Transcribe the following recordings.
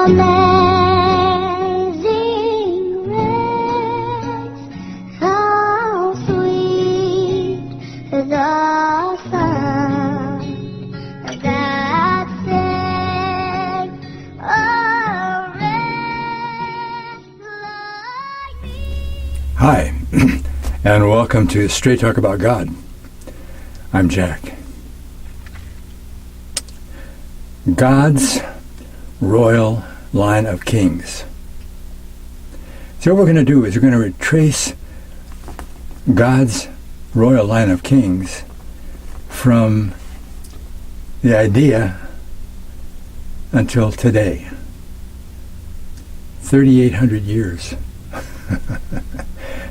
Amazing grace, how sweet the sound that saved a wretch like me. Hi, and welcome to Straight Talk About God. I'm Jack. God's royal line of kings. So what we're going to do is we're going to retrace God's royal line of kings from the idea until today. 3,800 years.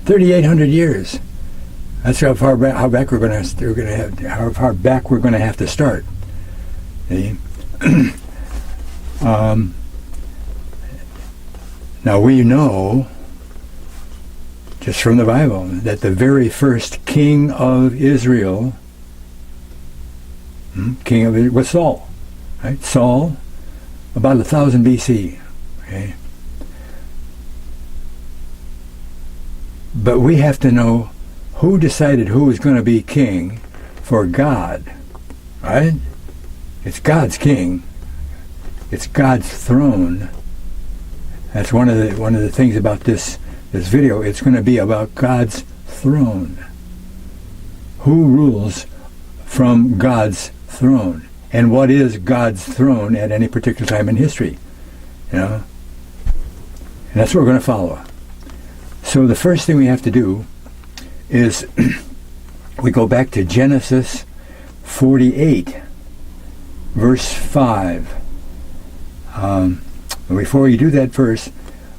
3,800 years. That's how far back we're going to have to start. See? Now we know, just from the Bible, that the very first king of Israel, was Saul. Right? Saul, about 1000 BC. Okay? But we have to know who decided who was going to be king for God. Right? It's God's king. It's God's throne. That's one of the things about this video. It's going to be about God's throne. Who rules from God's throne? And what is God's throne at any particular time in history? You know? And that's what we're going to follow. So the first thing we have to do is we go back to Genesis 48, verse 5. Before we do that first,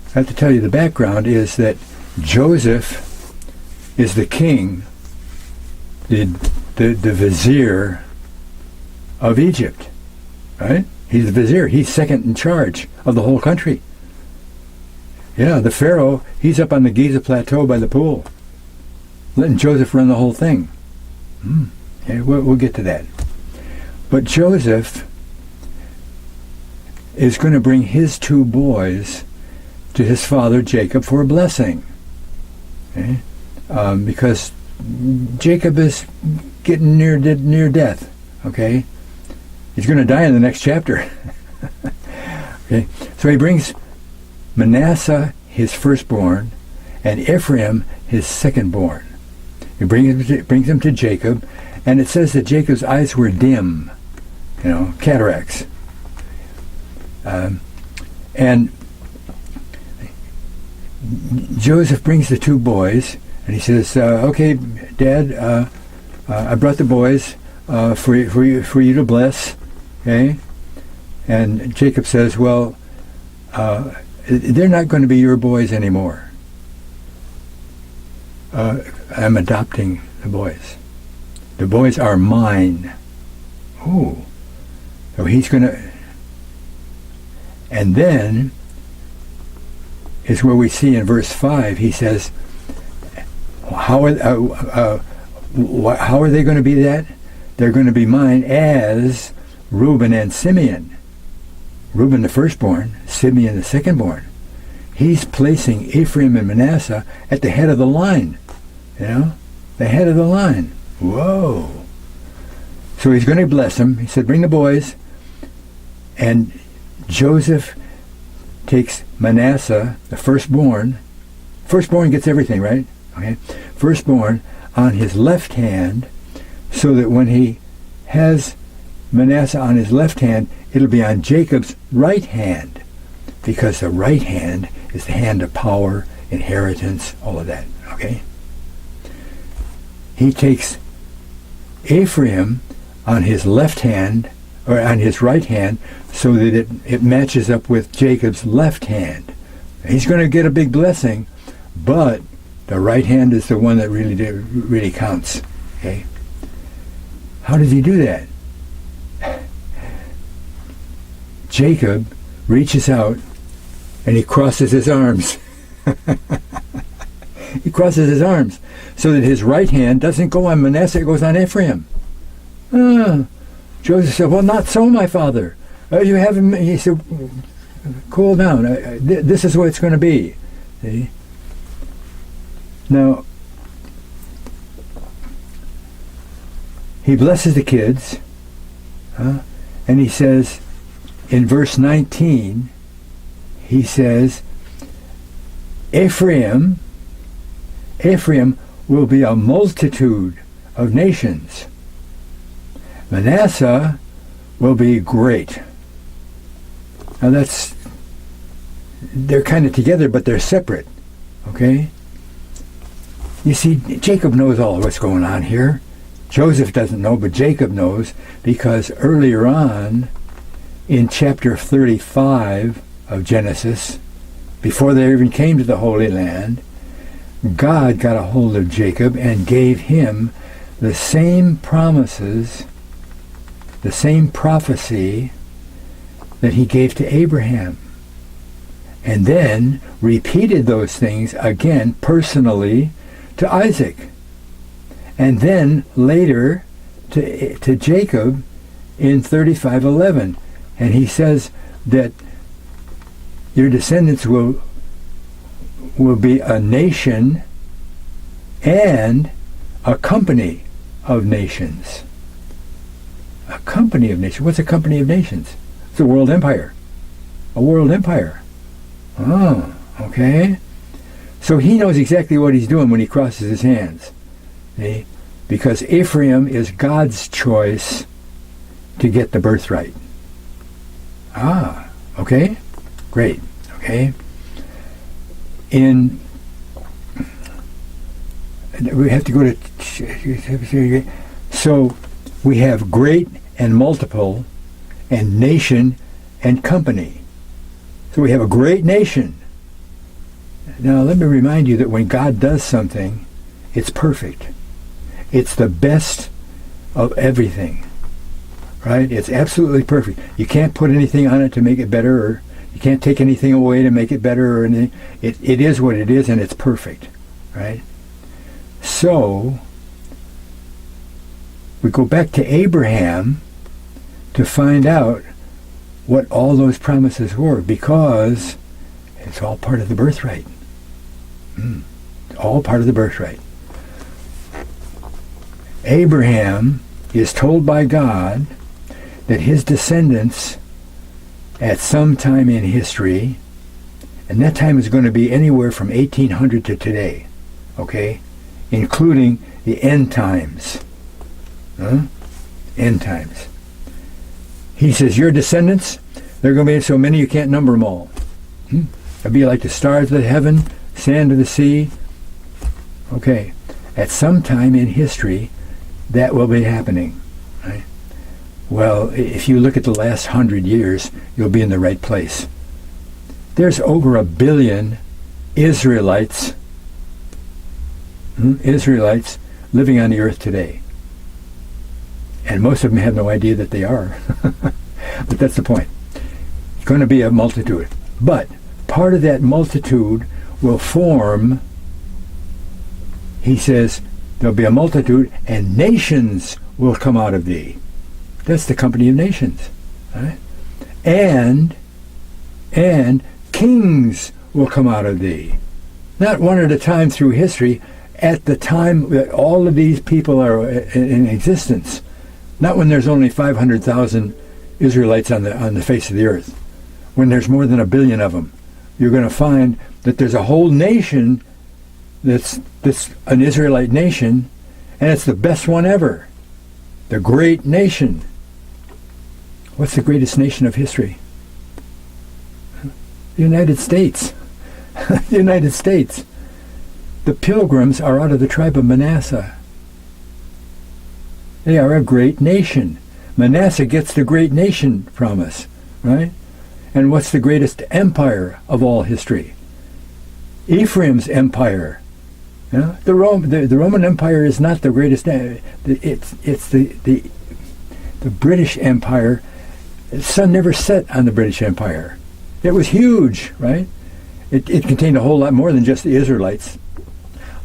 I have to tell you the background is that Joseph is the king, the vizier of Egypt, right? He's the vizier. He's second in charge of the whole country. Yeah, the Pharaoh, he's up on the Giza Plateau by the pool, letting Joseph run the whole thing. Okay, we'll get to that. But Joseph is going to bring his two boys to his father Jacob for a blessing. Okay? Because Jacob is getting near death. Okay? He's going to die in the next chapter. Okay? So he brings Manasseh, his firstborn, and Ephraim, his secondborn. He brings them to Jacob, and it says that Jacob's eyes were dim, cataracts. And Joseph brings the two boys, and he says, "Okay, Dad, I brought the boys for you to bless." Okay, and Jacob says, "Well, they're not going to be your boys anymore. I'm adopting the boys. The boys are mine." Ooh, so he's going to. And then is where we see in verse 5, he says, how are they going to be that? They're going to be mine as Reuben and Simeon. Reuben the firstborn, Simeon the secondborn. He's placing Ephraim and Manasseh at the head of the line. The head of the line. Whoa. So he's going to bless them. He said, bring the boys. And Joseph takes Manasseh, the firstborn. Firstborn gets everything, right? Okay. Firstborn on his left hand, so that when he has Manasseh on his left hand, it'll be on Jacob's right hand, because the right hand is the hand of power, inheritance, all of that. Okay. He takes Ephraim on his left hand, or on his right hand, so that it matches up with Jacob's left hand. He's going to get a big blessing, but the right hand is the one that really counts. Okay? How does he do that? Jacob reaches out and he crosses his arms. He crosses his arms so that his right hand doesn't go on Manasseh, it goes on Ephraim. Joseph said, well, not so, my father. You haven't. He said, cool down. This is what it's going to be. See? Now, he blesses the kids, and he says, in verse 19, he says, Ephraim will be a multitude of nations. Manasseh will be great. Now they're kind of together, but they're separate. Okay? You see, Jacob knows all of what's going on here. Joseph doesn't know, but Jacob knows, because earlier on in chapter 35 of Genesis, before they even came to the Holy Land, God got a hold of Jacob and gave him the same promises, the same prophecy that he gave to Abraham. And then repeated those things again personally to Isaac. And then later to Jacob in 35:11. And he says that your descendants will be a nation and a company of nations. A company of nations. What's a company of nations? It's a world empire. A world empire. Oh, okay. So he knows exactly what he's doing when he crosses his hands. See? Because Ephraim is God's choice to get the birthright. Ah, okay. Great. Okay. We have to go to, so we have great and multiple and nation and company. So we have a great nation. Now let me remind you that when God does something, it's perfect. It's the best of everything. Right? It's absolutely perfect. You can't put anything on it to make it better, or you can't take anything away to make it better or anything. It is what it is, and it's perfect. Right? So, we go back to Abraham to find out what all those promises were, because it's all part of the birthright. All part of the birthright. Abraham is told by God that his descendants at some time in history, and that time is going to be anywhere from 1800 to today, okay, including the end times. End times. He says, your descendants, they're going to be so many you can't number them all. It'll be like the stars of the heaven, sand of the sea. Okay, at some time in history, that will be happening. Right? Well, if you look at the last 100 years, you'll be in the right place. There's over 1 billion Israelites living on the earth today. And most of them have no idea that they are. But that's the point. It's going to be a multitude. But part of that multitude will form, he says, there'll be a multitude, and nations will come out of thee. That's the company of nations. Right? And kings will come out of thee. Not one at a time through history, at the time that all of these people are in existence. Not when there's only 500,000 Israelites on the face of the earth. When there's more than 1 billion of them. You're going to find that there's a whole nation that's an Israelite nation, and it's the best one ever. The great nation. What's the greatest nation of history? The United States. The United States. The Pilgrims are out of the tribe of Manasseh. They are a great nation. Manasseh gets the great nation promise, right? And what's the greatest empire of all history? Ephraim's empire. The Roman Empire is not the greatest. It's the British Empire. The sun never set on the British Empire. It was huge, right? It contained a whole lot more than just the Israelites,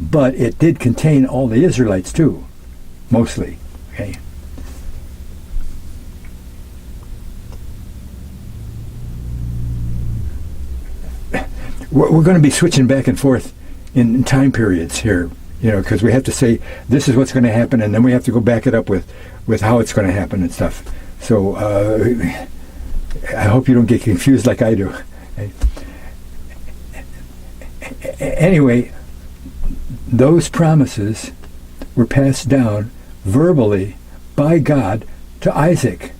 but it did contain all the Israelites too, mostly. Okay. we're going to be switching back and forth in time periods here, because we have to say this is what's going to happen, and then we have to go back it up with how it's going to happen and stuff. So I hope you don't get confused like I do. Anyway, those promises were passed down verbally by God to Isaac.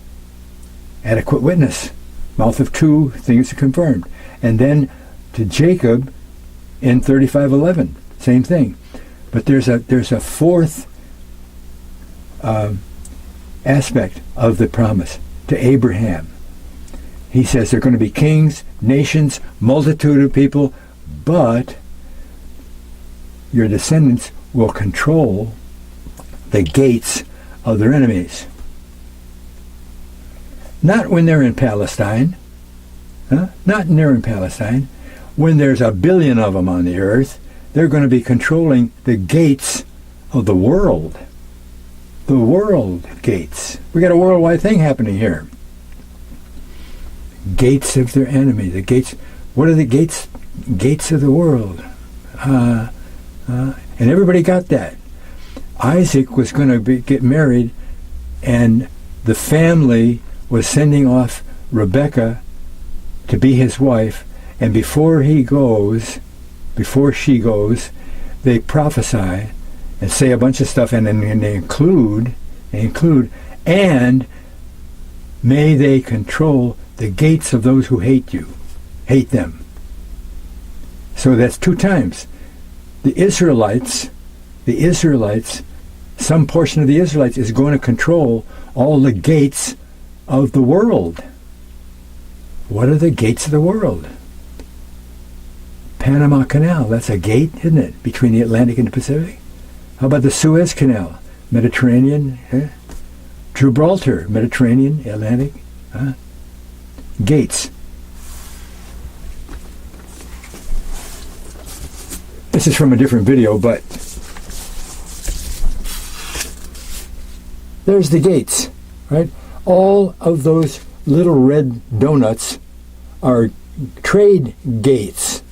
Adequate witness. Mouth of two, things are confirmed. And then to Jacob in 35:11. Same thing. But there's a fourth aspect of the promise to Abraham. He says they're going to be kings, nations, multitude of people, but your descendants will control the gates of their enemies. Not when they're in Palestine. Not when they're in Palestine. When there's 1 billion of them on the earth, they're going to be controlling the gates of the world. The world gates. We got a worldwide thing happening here. Gates of their enemy. The gates. What are the gates? Gates of the world. And everybody got that. Isaac was going to get married, and the family was sending off Rebekah to be his wife, and before she goes, they prophesy and say a bunch of stuff, and then they include, and may they control the gates of those who hate them. So that's 2 times. The Israelites, some portion of the Israelites is going to control all the gates of the world. What are the gates of the world? Panama Canal, that's a gate, isn't it, between the Atlantic and the Pacific? How about the Suez Canal? Mediterranean, Gibraltar, Mediterranean, Atlantic, gates. This is from a different video, but there's the gates, right? All of those little red donuts are trade gates.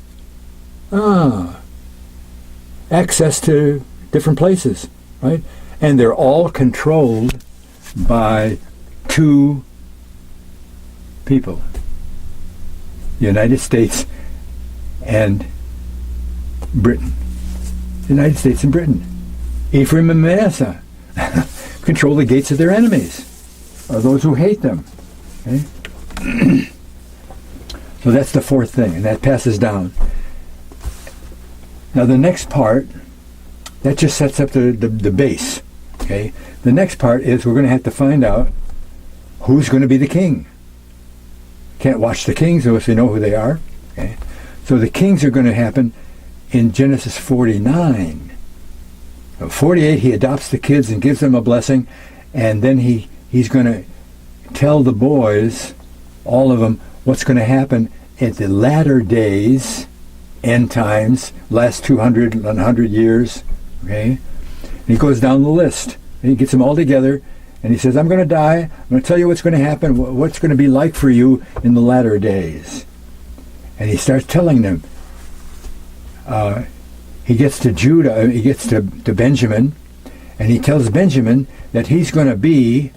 Access to different places, right? And they're all controlled by 2 people. The United States and Britain. United States and Britain. Ephraim and Manasseh control the gates of their enemies, or those who hate them. Okay? So that's the fourth thing, and that passes down. Now the next part, that just sets up the base. Okay? The next part is we're going to have to find out who's going to be the king. Can't watch the kings unless we know who they are. Okay? So the kings are going to happen in Genesis 49. 48, he adopts the kids and gives them a blessing, and then he's going to tell the boys, all of them, what's going to happen at the latter days, end times, last 200, 100 years. Okay? And he goes down the list, and he gets them all together, and he says, I'm going to die, I'm going to tell you what's going to happen, what's going to be like for you in the latter days. And he starts telling them. He gets to Judah, he gets to Benjamin, and he tells Benjamin that he's going to be,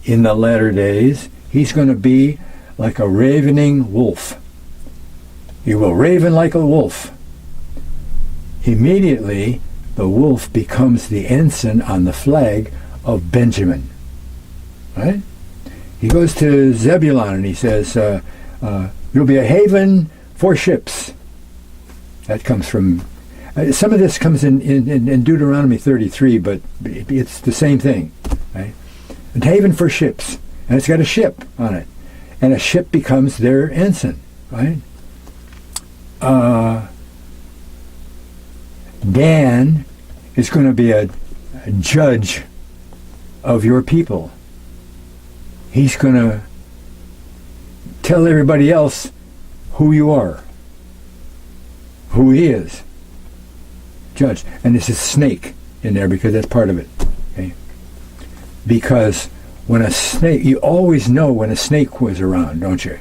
in the latter days, he's going to be like a ravening wolf. He will raven like a wolf. Immediately, the wolf becomes the ensign on the flag of Benjamin. Right? He goes to Zebulun and he says, you'll be a haven for ships. That comes from, some of this comes in Deuteronomy 33, but it's the same thing. Right? A haven for ships. And it's got a ship on it. And a ship becomes their ensign. Right? Dan is going to be a judge of your people. He's going to tell everybody else who you are, who he is. Judge. And this is snake in there because that's part of it. Okay? Because when a snake, you always know when a snake was around, don't you?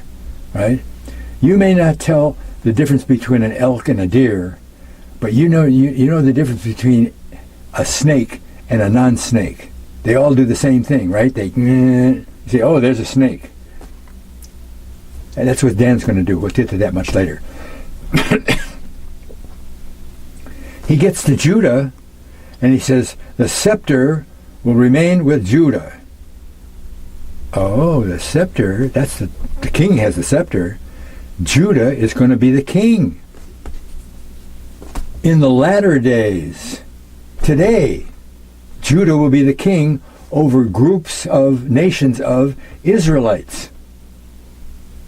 Right? You may not tell the difference between an elk and a deer, but you know the difference between a snake and a non-snake. They all do the same thing, right? They say, oh, there's a snake. And that's what Dan's going to do. We'll get to that much later. He gets to Judah, and he says, the scepter will remain with Judah. Oh, the scepter, that's the king has the scepter. Judah is going to be the king. In the latter days, today, Judah will be the king over groups of nations of Israelites.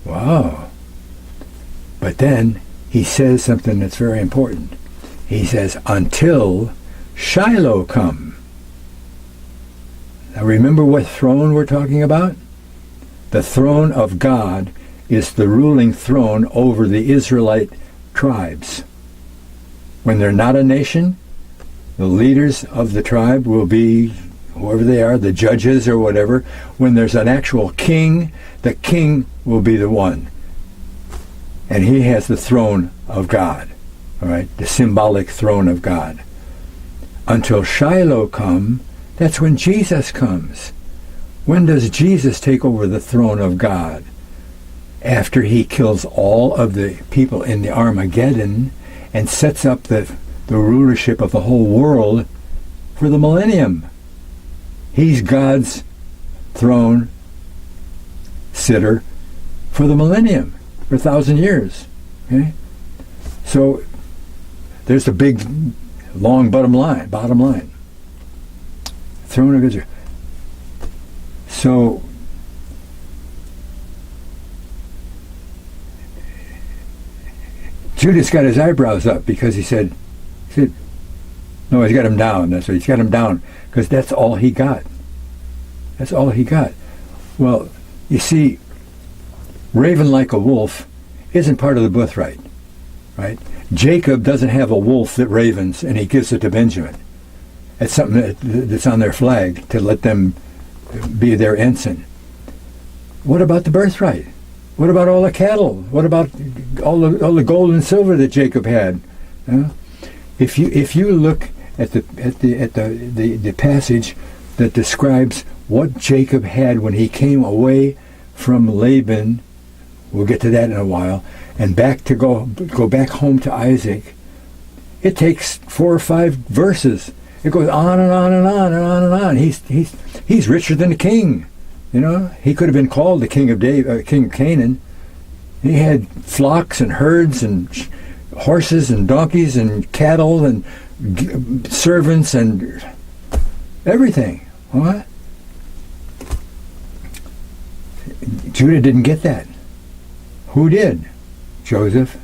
Wow. But then he says something that's very important. He says, until Shiloh come. Now remember what throne we're talking about? The throne of God is the ruling throne over the Israelite tribes. When they're not a nation, the leaders of the tribe will be whoever they are, the judges or whatever. When there's an actual king, the king will be the one. And he has the throne of God. All right, the symbolic throne of God. Until Shiloh come, that's when Jesus comes. When does Jesus take over the throne of God? After he kills all of the people in the Armageddon and sets up the rulership of the whole world for the millennium. He's God's throne sitter for the millennium, for 1,000 years. Okay? So there's the big, long bottom line. Throne of Israel. So Judas got his eyebrows up because he said, no, he's got them down. That's what he's got them down because that's all he got. That's all he got. Well, you see, raven like a wolf isn't part of the birthright, right? Jacob doesn't have a wolf that ravens and he gives it to Benjamin. It's something that's on their flag to let them be their ensign. What about the birthright? What about all the cattle? What about all the gold and silver that Jacob had? If you look at the passage that describes what Jacob had when he came away from Laban, we'll get to that in a while, and go back home to Isaac, it takes 4 or 5 verses. It goes on and on and on and on and on. He's richer than a king. You know, he could have been called the king of king of Canaan. He had flocks and herds and horses and donkeys and cattle and servants and everything. What? Judah didn't get that. Who did? Joseph.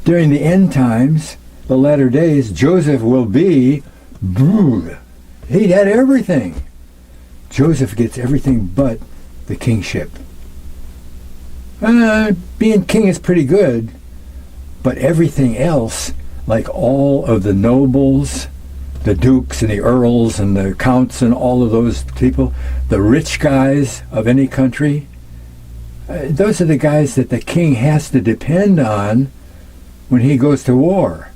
During the end times, the latter days, Joseph will be, he had everything. Joseph gets everything but the kingship. Being king is pretty good, but everything else, like all of the nobles, the dukes and the earls and the counts and all of those people, the rich guys of any country, those are the guys that the king has to depend on when he goes to war.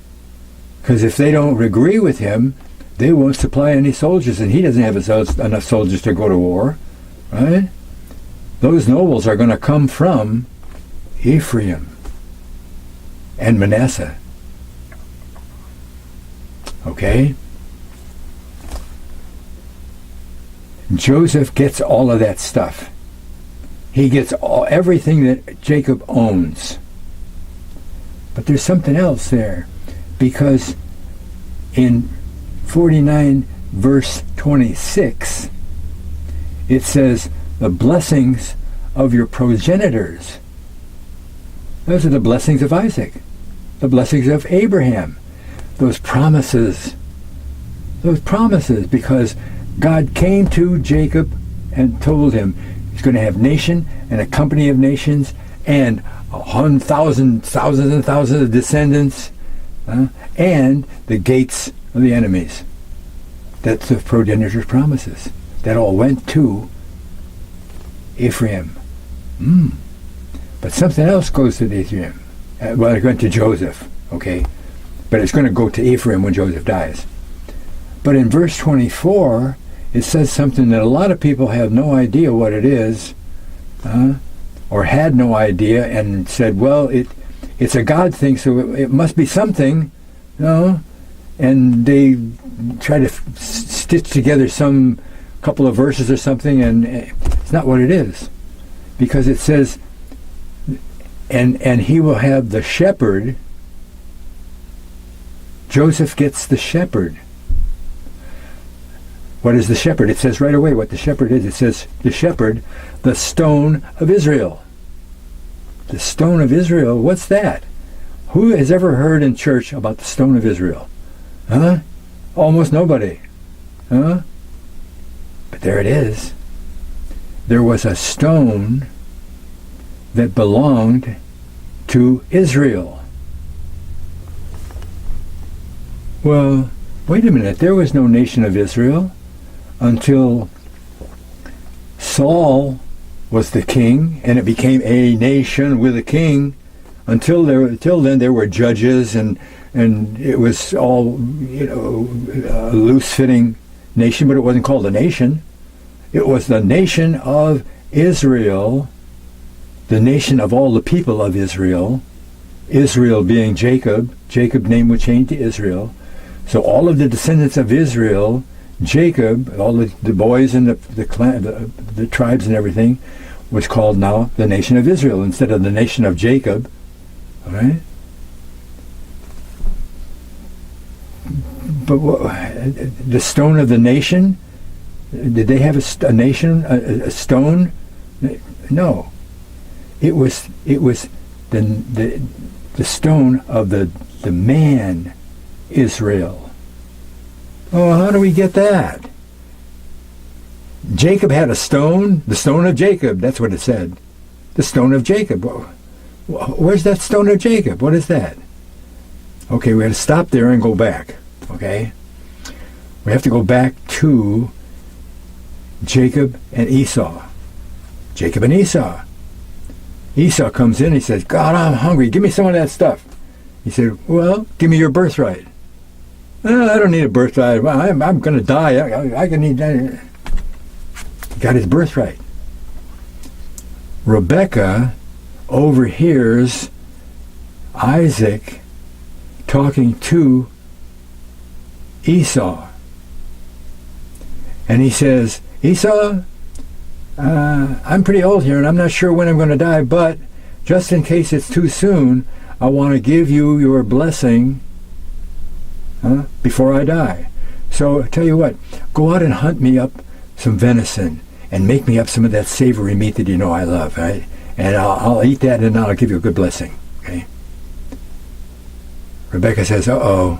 Because if they don't agree with him, they won't supply any soldiers, and he doesn't have enough soldiers to go to war, right? Those nobles are going to come from Ephraim and Manasseh. Okay? Joseph gets all of that stuff. He gets everything that Jacob owns. But there's something else there, because in 49 verse 26 it says, the blessings of your progenitors. Those are the blessings of Isaac, the blessings of Abraham, those promises, because God came to Jacob and told him he's going to have nation and a company of nations and thousands and thousands of descendants, and the gates of the enemies. That's the progenitor's promises. That all went to Ephraim. But something else goes to Ephraim. Well, it went to Joseph, okay? But it's going to go to Ephraim when Joseph dies. But in verse 24, it says something that a lot of people have no idea what it is, or had no idea, and said, well, it's a God thing, so it must be something, and they try to stitch together some couple of verses or something, and it's not what it is. Because it says, and he will have the shepherd. Joseph gets the shepherd. What is the shepherd? It says right away what the shepherd is. It says the shepherd, the stone of Israel. The stone of Israel, what's that? Who has ever heard in church about the stone of Israel? Almost nobody. But there it is. There was a stone that belonged to Israel. Well, wait a minute. There was no nation of Israel until Saul was the king, and it became a nation with a king. Until then, there were judges, and it was all a loose-fitting nation, but it wasn't called a nation. It was the nation of Israel, the nation of all the people of Israel. Israel being Jacob. Jacob's name would change to Israel. So all of the descendants of Israel, Jacob, all the boys and the tribes and everything, was called now the nation of Israel instead of the nation of Jacob. All right? But the stone of the nation, did they have a nation, a stone? No. It was the stone of the man Israel. Oh, how do we get that? Jacob had a stone, the stone of Jacob. That's what it said. The stone of Jacob. Where's that stone of Jacob? What is that? Okay, we have to stop there and go back. Okay? We have to go back to Jacob and Esau. Jacob and Esau. Esau comes in and he says, God, I'm hungry. Give me some of that stuff. He said, well, give me your birthright. Well, I don't need a birthright. I'm going to die. I can need that. He got his birthright. Rebekah overhears Isaac talking to Esau. And he says, Esau, I'm pretty old here and I'm not sure when I'm going to die, but just in case it's too soon, I want to give you your blessing before I die. So I tell you what, go out and hunt me up some venison and make me up some of that savory meat that you know I love, right? And I'll eat that and I'll give you a good blessing, okay? Rebekah says, uh-oh,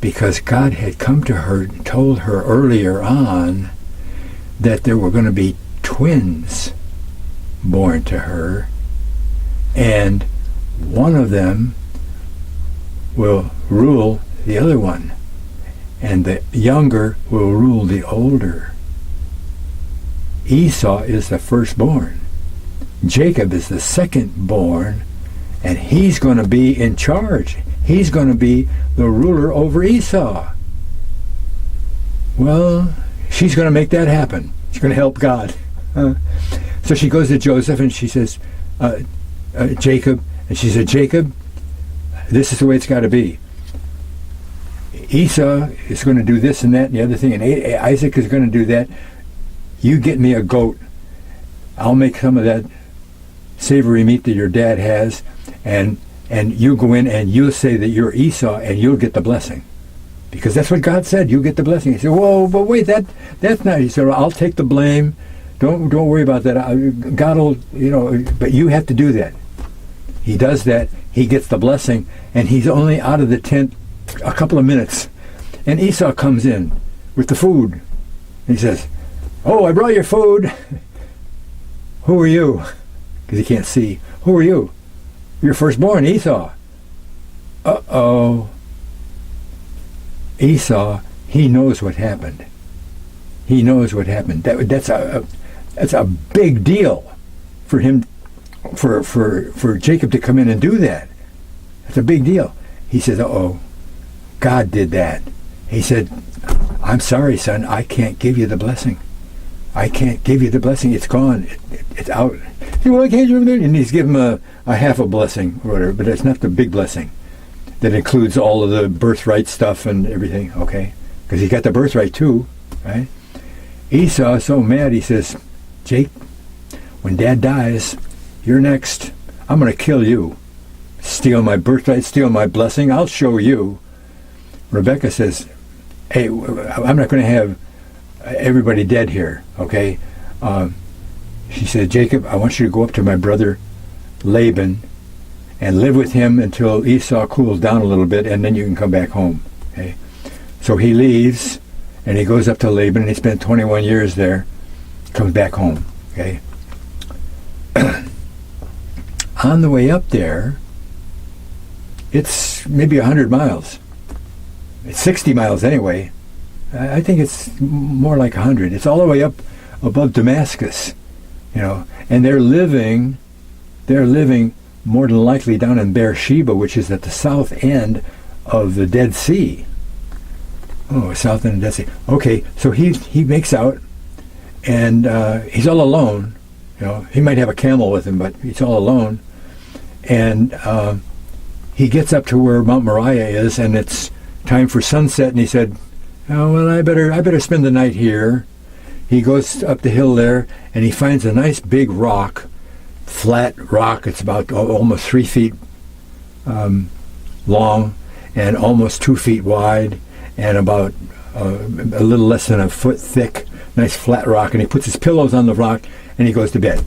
because God had come to her and told her earlier on that there were going to be twins born to her, and one of them will rule the other one, and the younger will rule the older. Esau is the firstborn. Jacob is the secondborn, and he's going to be in charge. He's going to be the ruler over Esau. Well, she's going to make that happen. She's going to help God. So she goes to Joseph and she says, Jacob, and she said, Jacob, this is the way it's got to be. Esau is going to do this and that and the other thing, and Isaac is going to do that. You get me a goat. I'll make some of that savory meat that your dad has, and you go in and you'll say that you're Esau and you'll get the blessing. Because that's what God said, you get the blessing. He said, whoa, but wait, that's not. He said, I'll take the blame. Don't worry about that. God will, but you have to do that. He does that. He gets the blessing, and he's only out of the tent a couple of minutes. And Esau comes in with the food. He says, oh, I brought your food. Who are you? Because he can't see. Who are you? Your firstborn, Esau. Uh-oh. Esau, he knows what happened. He knows what happened. That's a big deal for him for Jacob to come in and do that. It's a big deal. He says, uh-oh, God did that. He said, I'm sorry, son, I can't give you the blessing. I can't give you the blessing. It's gone. It's out. He said, well, I can't give him that. And he's given him a half a blessing or whatever, but it's not the big blessing that includes all of the birthright stuff and everything, okay? Because he got the birthright too, right? Esau is so mad, he says, Jake, when Dad dies, you're next. I'm going to kill you. Steal my birthright, steal my blessing. I'll show you. Rebecca says, hey, I'm not going to have everybody dead here, okay? She said, Jacob, I want you to go up to my brother Laban and live with him until Esau cools down a little bit, and then you can come back home, okay? So he leaves, and he goes up to Laban, and he spent 21 years there, comes back home, okay? On the way up there, it's maybe 100 miles. It's 60 miles anyway. I think it's more like 100. It's all the way up above Damascus, you know. And they're living more than likely down in Beersheba, which is at the south end of the Dead Sea. Oh, south end of the Dead Sea. Okay, so he makes out, and he's all alone. You know, he might have a camel with him, but he's all alone. And he gets up to where Mount Moriah is, and it's time for sunset. And he said, "Oh well, I better spend the night here." He goes up the hill there, and he finds a nice big rock, flat rock. It's about almost 3 feet long, and almost 2 feet wide, and about a little less than a foot thick. Nice flat rock, and he puts his pillows on the rock, and he goes to bed.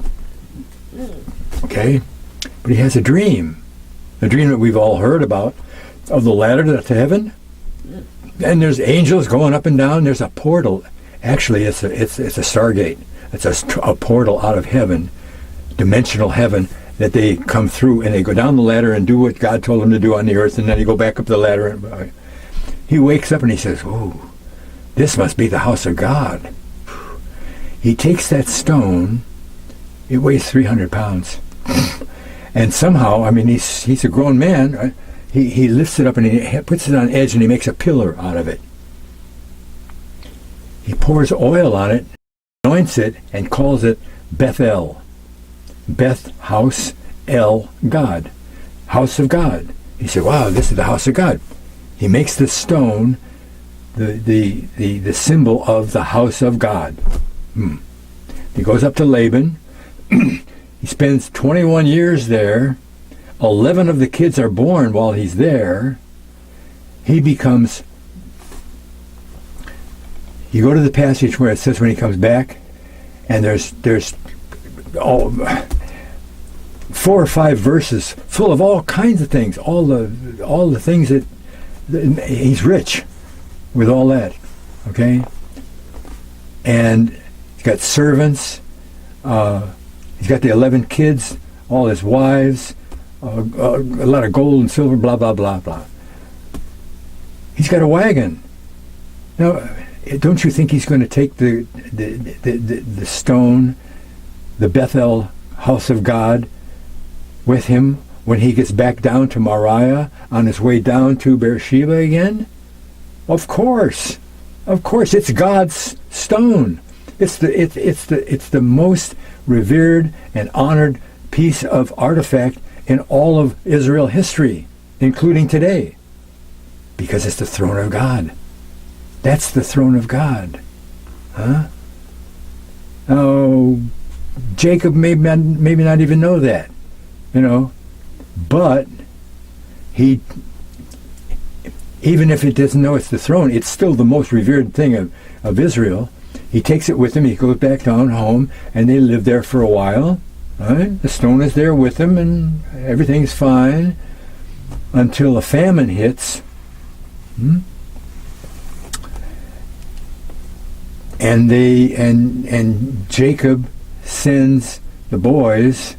Okay, but he has a dream that we've all heard about, of the ladder to heaven, and there's angels going up and down. There's a portal. Actually, it's a stargate. It's a portal out of heaven, dimensional heaven, that they come through, and they go down the ladder and do what God told them to do on the earth, and then they go back up the ladder. And he wakes up and he says, "Oh, this must be the house of God." He takes that stone. It weighs 300 pounds. And somehow, I mean, he's a grown man. Right? He lifts it up and he puts it on edge, and he makes a pillar out of it. He pours oil on it, anoints it, and calls it Bethel. Beth, house, El, God. House of God. He said, wow, this is the house of God. He makes the stone the symbol of the house of God. He goes up to Laban. He spends 21 years there. 11 of the kids are born while he's there. He becomes... You go to the passage where it says when he comes back, and there's 4 or 5 verses full of all kinds of things, all the things that he's rich with all that, okay? And he's got servants. He's got the 11 kids, all his wives, a lot of gold and silver, blah blah blah blah. He's got a wagon. Now, don't you think he's going to take the stone, the Bethel house of God, with him when he gets back down to Moriah on his way down to Beersheba again? Of course, it's God's stone. It's the most revered and honored piece of artifact in all of Israel history, including today, because it's the throne of God. That's the throne of God. Huh? Oh, Jacob maybe not even know that, you know, but he, even if he doesn't know it's the throne, it's still the most revered thing of Israel. He takes it with him. He goes back down home, and they live there for a while. Right? The stone is there with him, and everything's fine until a famine hits. And Jacob sends the boys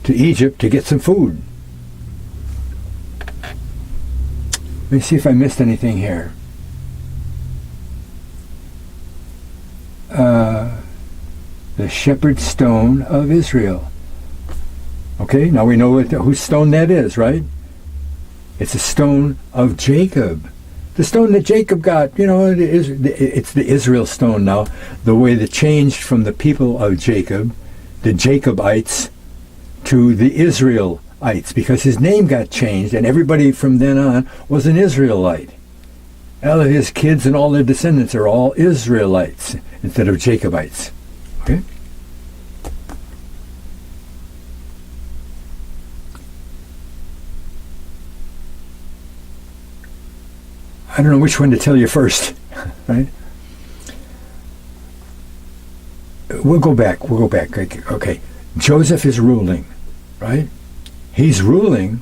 to Egypt to get some food. Let me see if I missed anything here. The shepherd stone of Israel. Okay, now we know whose stone that is, right? It's a stone of Jacob. The stone that Jacob got, it's the Israel stone now. The way that changed from the people of Jacob, the Jacobites, to the Israelites, because his name got changed, and everybody from then on was an Israelite. All of his kids and all their descendants are all Israelites instead of Jacobites. Okay? I don't know which one to tell you first, right? We'll go back. Okay. Joseph is ruling, right? He's ruling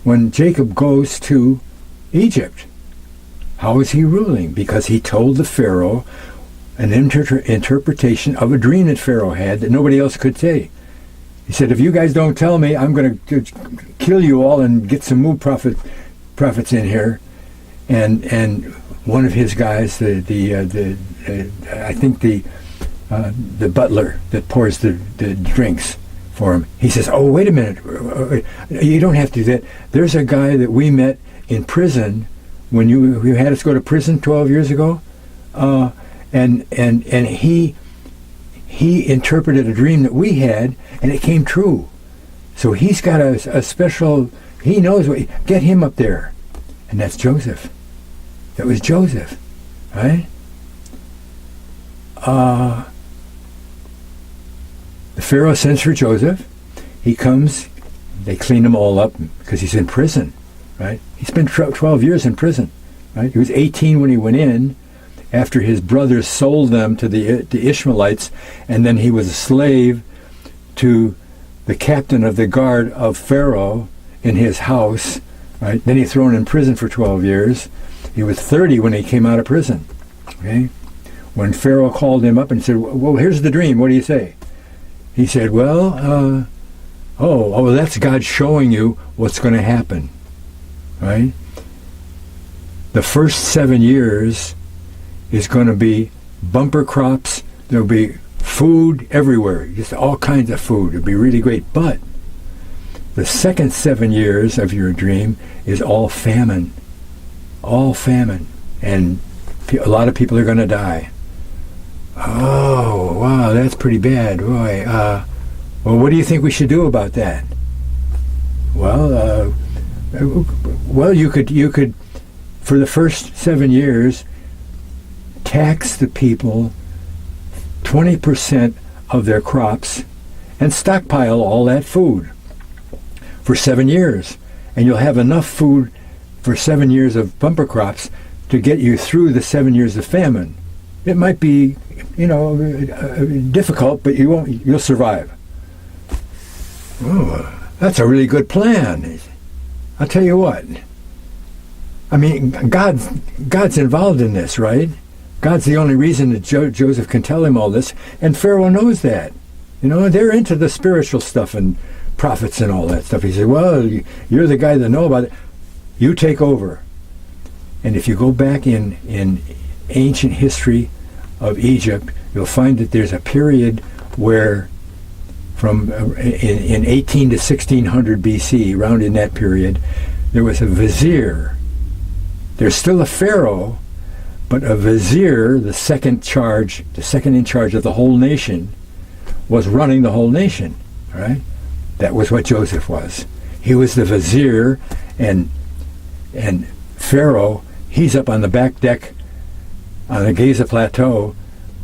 when Jacob goes to Egypt. How is he ruling? Because he told the Pharaoh an interpretation of a dream that Pharaoh had that nobody else could say. He said, if you guys don't tell me, I'm going to kill you all and get some more prophets in here. And one of his guys, I think the butler that pours the drinks for him, he says, oh, wait a minute, you don't have to do that. There's a guy that we met in prison when you had us go to prison 12 years ago, and he interpreted a dream that we had, and it came true. So he's got a special, he knows get him up there. And that's Joseph. That was Joseph, right? The Pharaoh sends for Joseph. He comes, they clean him all up because he's in prison, right? He spent 12 years in prison, right? He was 18 when he went in, after his brothers sold them to the Ishmaelites, and then he was a slave to the captain of the guard of Pharaoh in his house, right? Then he's thrown in prison for 12 years. He was 30 when he came out of prison, okay? When Pharaoh called him up and said, well, here's the dream, what do you say? He said, well, that's God showing you what's going to happen, right? The first 7 years is going to be bumper crops. There'll be food everywhere, just all kinds of food. It'll be really great. But the second 7 years of your dream is all famine. All famine. And a lot of people are going to die. Oh, wow, that's pretty bad. Boy, well, what do you think we should do about that? Well, you could, for the first 7 years, tax the people 20% of their crops and stockpile all that food for 7 years. And you'll have enough food for 7 years of bumper crops to get you through the 7 years of famine. It might be, difficult, but you'll survive. Oh, that's a really good plan. I'll tell you what. I mean, God's involved in this, right? God's the only reason that Joseph can tell him all this, and Pharaoh knows that. They're into the spiritual stuff and prophets and all that stuff. He said, well, you're the guy that know about it. You take over. And if you go back in ancient history of Egypt, you'll find that there's a period where from in 18 to 1600 BC, around in that period, there was a vizier. There's still a pharaoh, but a vizier, the second in charge of the whole nation, was running the whole nation. All right? That was what Joseph was. He was the vizier, and Pharaoh, he's up on the back deck on the Gaza Plateau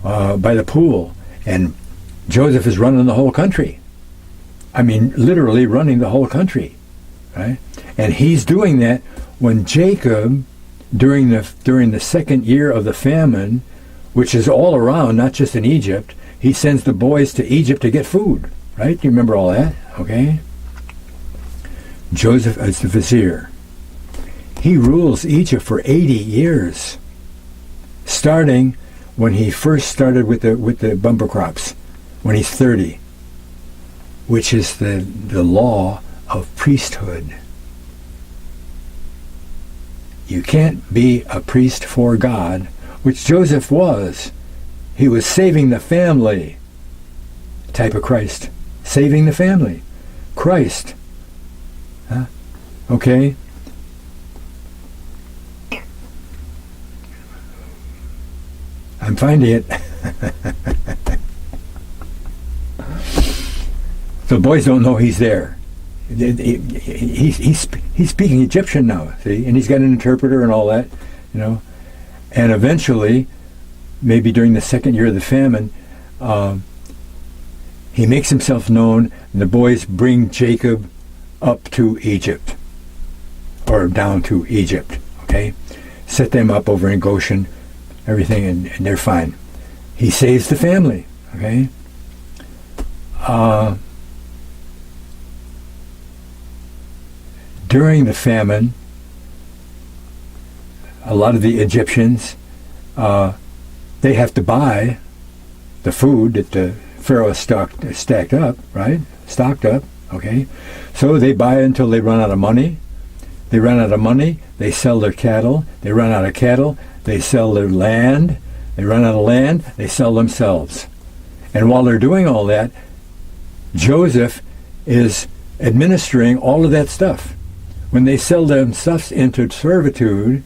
by the pool, and Joseph is running the whole country. I mean, literally running the whole country, right? And he's doing that when Jacob, during the second year of the famine, which is all around, not just in Egypt, he sends the boys to Egypt to get food, right? You remember all that, okay? Joseph is the vizier. He rules Egypt for 80 years, starting when he first started with the bumper crops, when he's 30, which is the law of priesthood. You can't be a priest for God, which Joseph was. He was saving the family type of Christ. Saving the family. Christ. Huh? Okay? I'm finding it. The boys don't know he's there. He's speaking Egyptian now, see? And he's got an interpreter and all that, you know. And eventually, maybe during the second year of the famine, he makes himself known, and the boys bring Jacob up to Egypt, or down to Egypt, okay? Set them up over in Goshen, everything, and they're fine. He saves the family, okay? During the famine, a lot of the Egyptians, they have to buy the food that the Pharaoh stacked up, right? Stocked up, okay? So they buy until they run out of money. They run out of money, they sell their cattle. They run out of cattle, they sell their land. They run out of land, they sell themselves. And while they're doing all that, Joseph is administering all of that stuff. When they sell themselves into servitude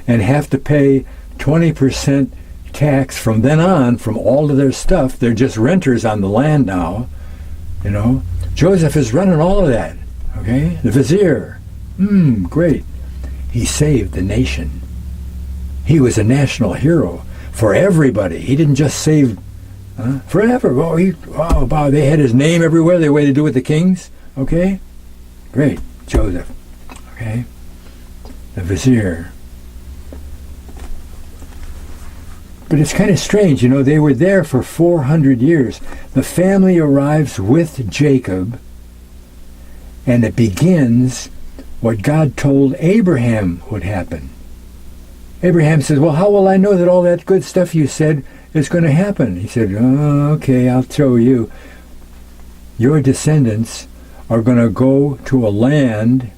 and have to pay 20% tax from then on from all of their stuff, they're just renters on the land now, you know. Joseph is running all of that, okay? The vizier, great. He saved the nation. He was a national hero for everybody. He didn't just save forever. Wow, they had his name everywhere, the way they do with the kings, okay? Great, Joseph. Okay, the vizier. But it's kind of strange, you know, they were there for 400 years. The family arrives with Jacob, and it begins what God told Abraham would happen. Abraham says, well, how will I know that all that good stuff you said is going to happen? He said, oh, okay, I'll show you. Your descendants are going to go to a land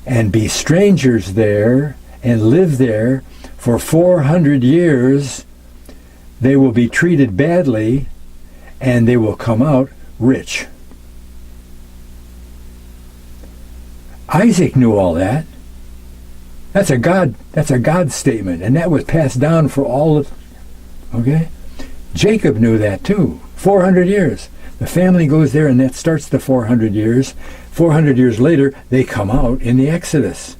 and be strangers there and live there for 400 years. They will be treated badly and they will come out rich. Isaac knew all that. That's a God statement, and that was passed down for all of, okay? Jacob knew that too. 400 years. The family goes there and that starts the 400 years. 400 years later, they come out in the Exodus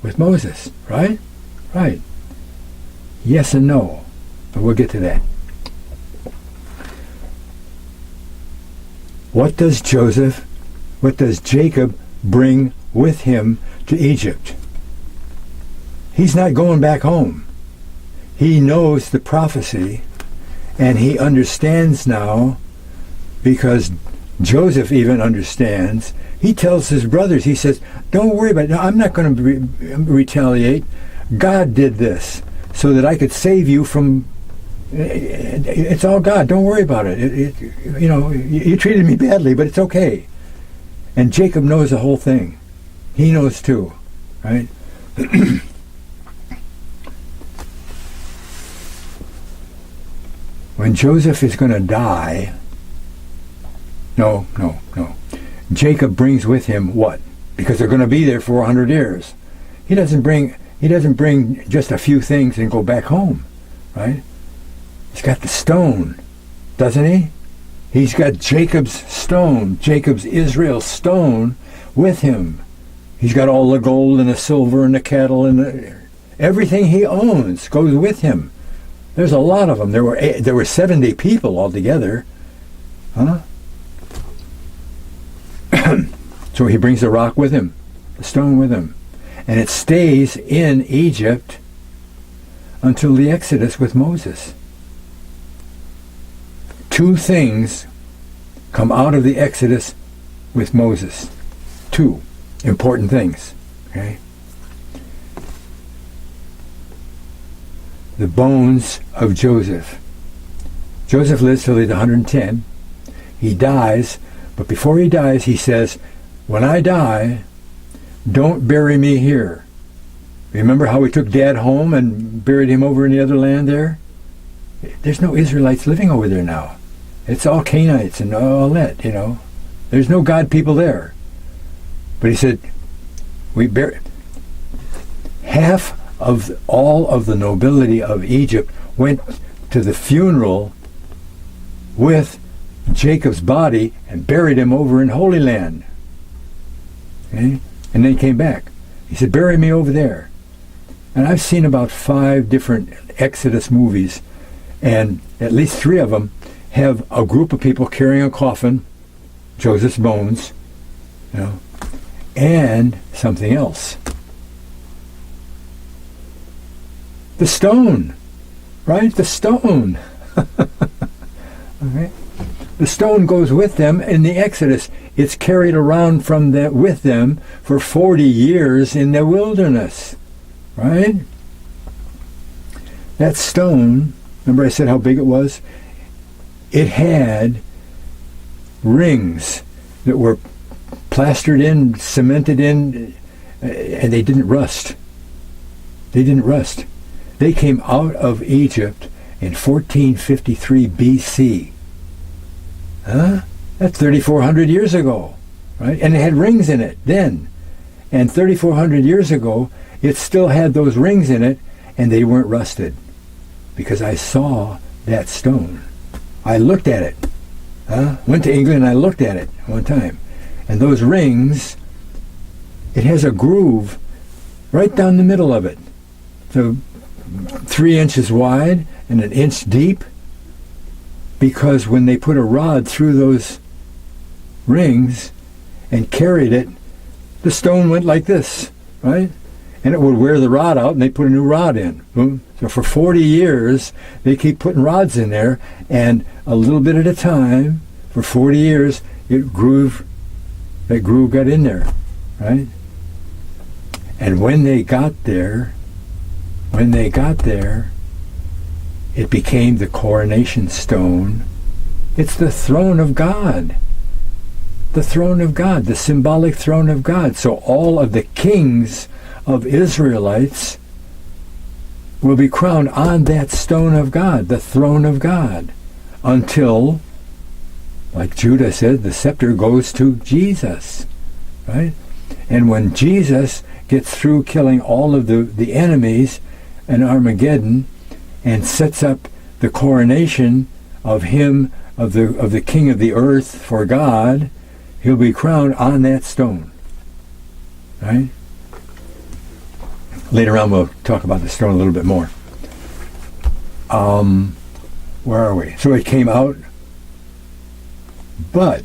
with Moses, right? Right. Yes and no, but we'll get to that. What does Jacob bring with him to Egypt? He's not going back home. He knows the prophecy, and he understands now, because Joseph even understands. He tells his brothers, he says, don't worry about it. No, I'm not going to retaliate. God did this so that I could save you from... It's all God. Don't worry about it. You know, you treated me badly, but it's okay. And Jacob knows the whole thing. He knows too, right? When Joseph is going to die, no. Jacob brings with him what? Because they're going to be there for 400 years. He doesn't bring just a few things and go back home, right? He's got the stone, doesn't he? He's got Jacob's stone, Jacob's Israel stone with him. He's got all the gold and the silver and the cattle and everything he owns goes with him. There's a lot of them. There were 70 people altogether. Huh? So he brings the rock with him, the stone with him. And it stays in Egypt until the Exodus with Moses. Two things come out of the Exodus with Moses. Two important things. Okay? The bones of Joseph. Joseph lives till he's 110. He dies, but before he dies, he says, when I die, don't bury me here. Remember how we took Dad home and buried him over in the other land there? There's no Israelites living over there now. It's all Canaanites and all that, you know. There's no God people there. But he said, half of all of the nobility of Egypt went to the funeral with Jacob's body and buried him over in Holy Land. Okay? And then he came back. He said, bury me over there. And I've seen about 5 different Exodus movies, and at least 3 of them have a group of people carrying a coffin, Joseph's bones, and something else. The stone, right? The stone. Okay. The stone goes with them in the Exodus. It's carried around with them for 40 years in the wilderness, right? That stone, remember I said how big it was? It had rings that were plastered in, cemented in, and they didn't rust. They didn't rust. They came out of Egypt in 1453 BC. Huh? That's 3,400 years ago, right? And it had rings in it then. And 3,400 years ago, it still had those rings in it, and they weren't rusted. Because I saw that stone. I looked at it. Went to England and I looked at it one time. And those rings, it has a groove right down the middle of it. So 3 inches wide and 1 inch deep, because when they put a rod through those rings and carried it, the stone went like this, right? And it would wear the rod out, and they put a new rod in. Boom. So for 40 years, they keep putting rods in there, and a little bit at a time, for 40 years, that groove got in there, right? And when they got there, it became the coronation stone. It's the throne of God. The throne of God, the symbolic throne of God. So all of the kings of Israelites will be crowned on that stone of God, the throne of God, until, like Judah said, the scepter goes to Jesus, right? And when Jesus gets through killing all of the enemies in Armageddon and sets up the coronation of him, of the king of the earth for God, he'll be crowned on that stone, right? Later on we'll talk about the stone a little bit more. Where are we? So it came out, but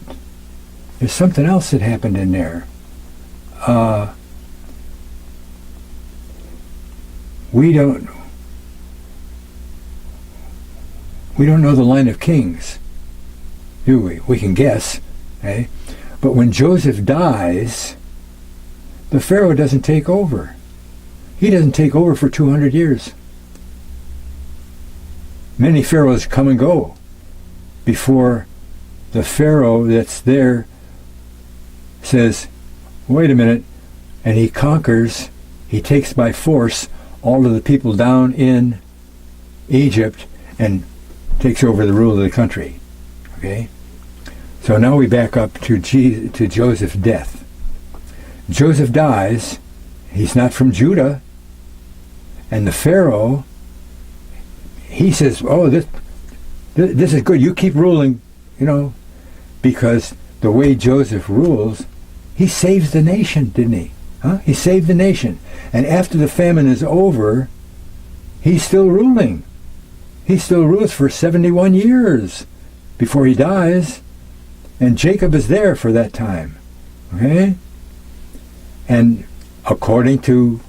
there's something else that happened in there. We don't know the line of kings, do we? We can guess, eh? But when Joseph dies, the Pharaoh doesn't take over. He doesn't take over for 200 years. Many pharaohs come and go before the Pharaoh that's there says, wait a minute, and he conquers, he takes by force all of the people down in Egypt and takes over the rule of the country. Okay? So now we back up to Joseph's death. Joseph dies. He's not from Judah. And the Pharaoh, he says, oh, this is good. You keep ruling, because the way Joseph rules, he saves the nation, didn't he? Huh? He saved the nation. And after the famine is over, he's still ruling. He still rules for 71 years before he dies. And Jacob is there for that time. Okay? And according to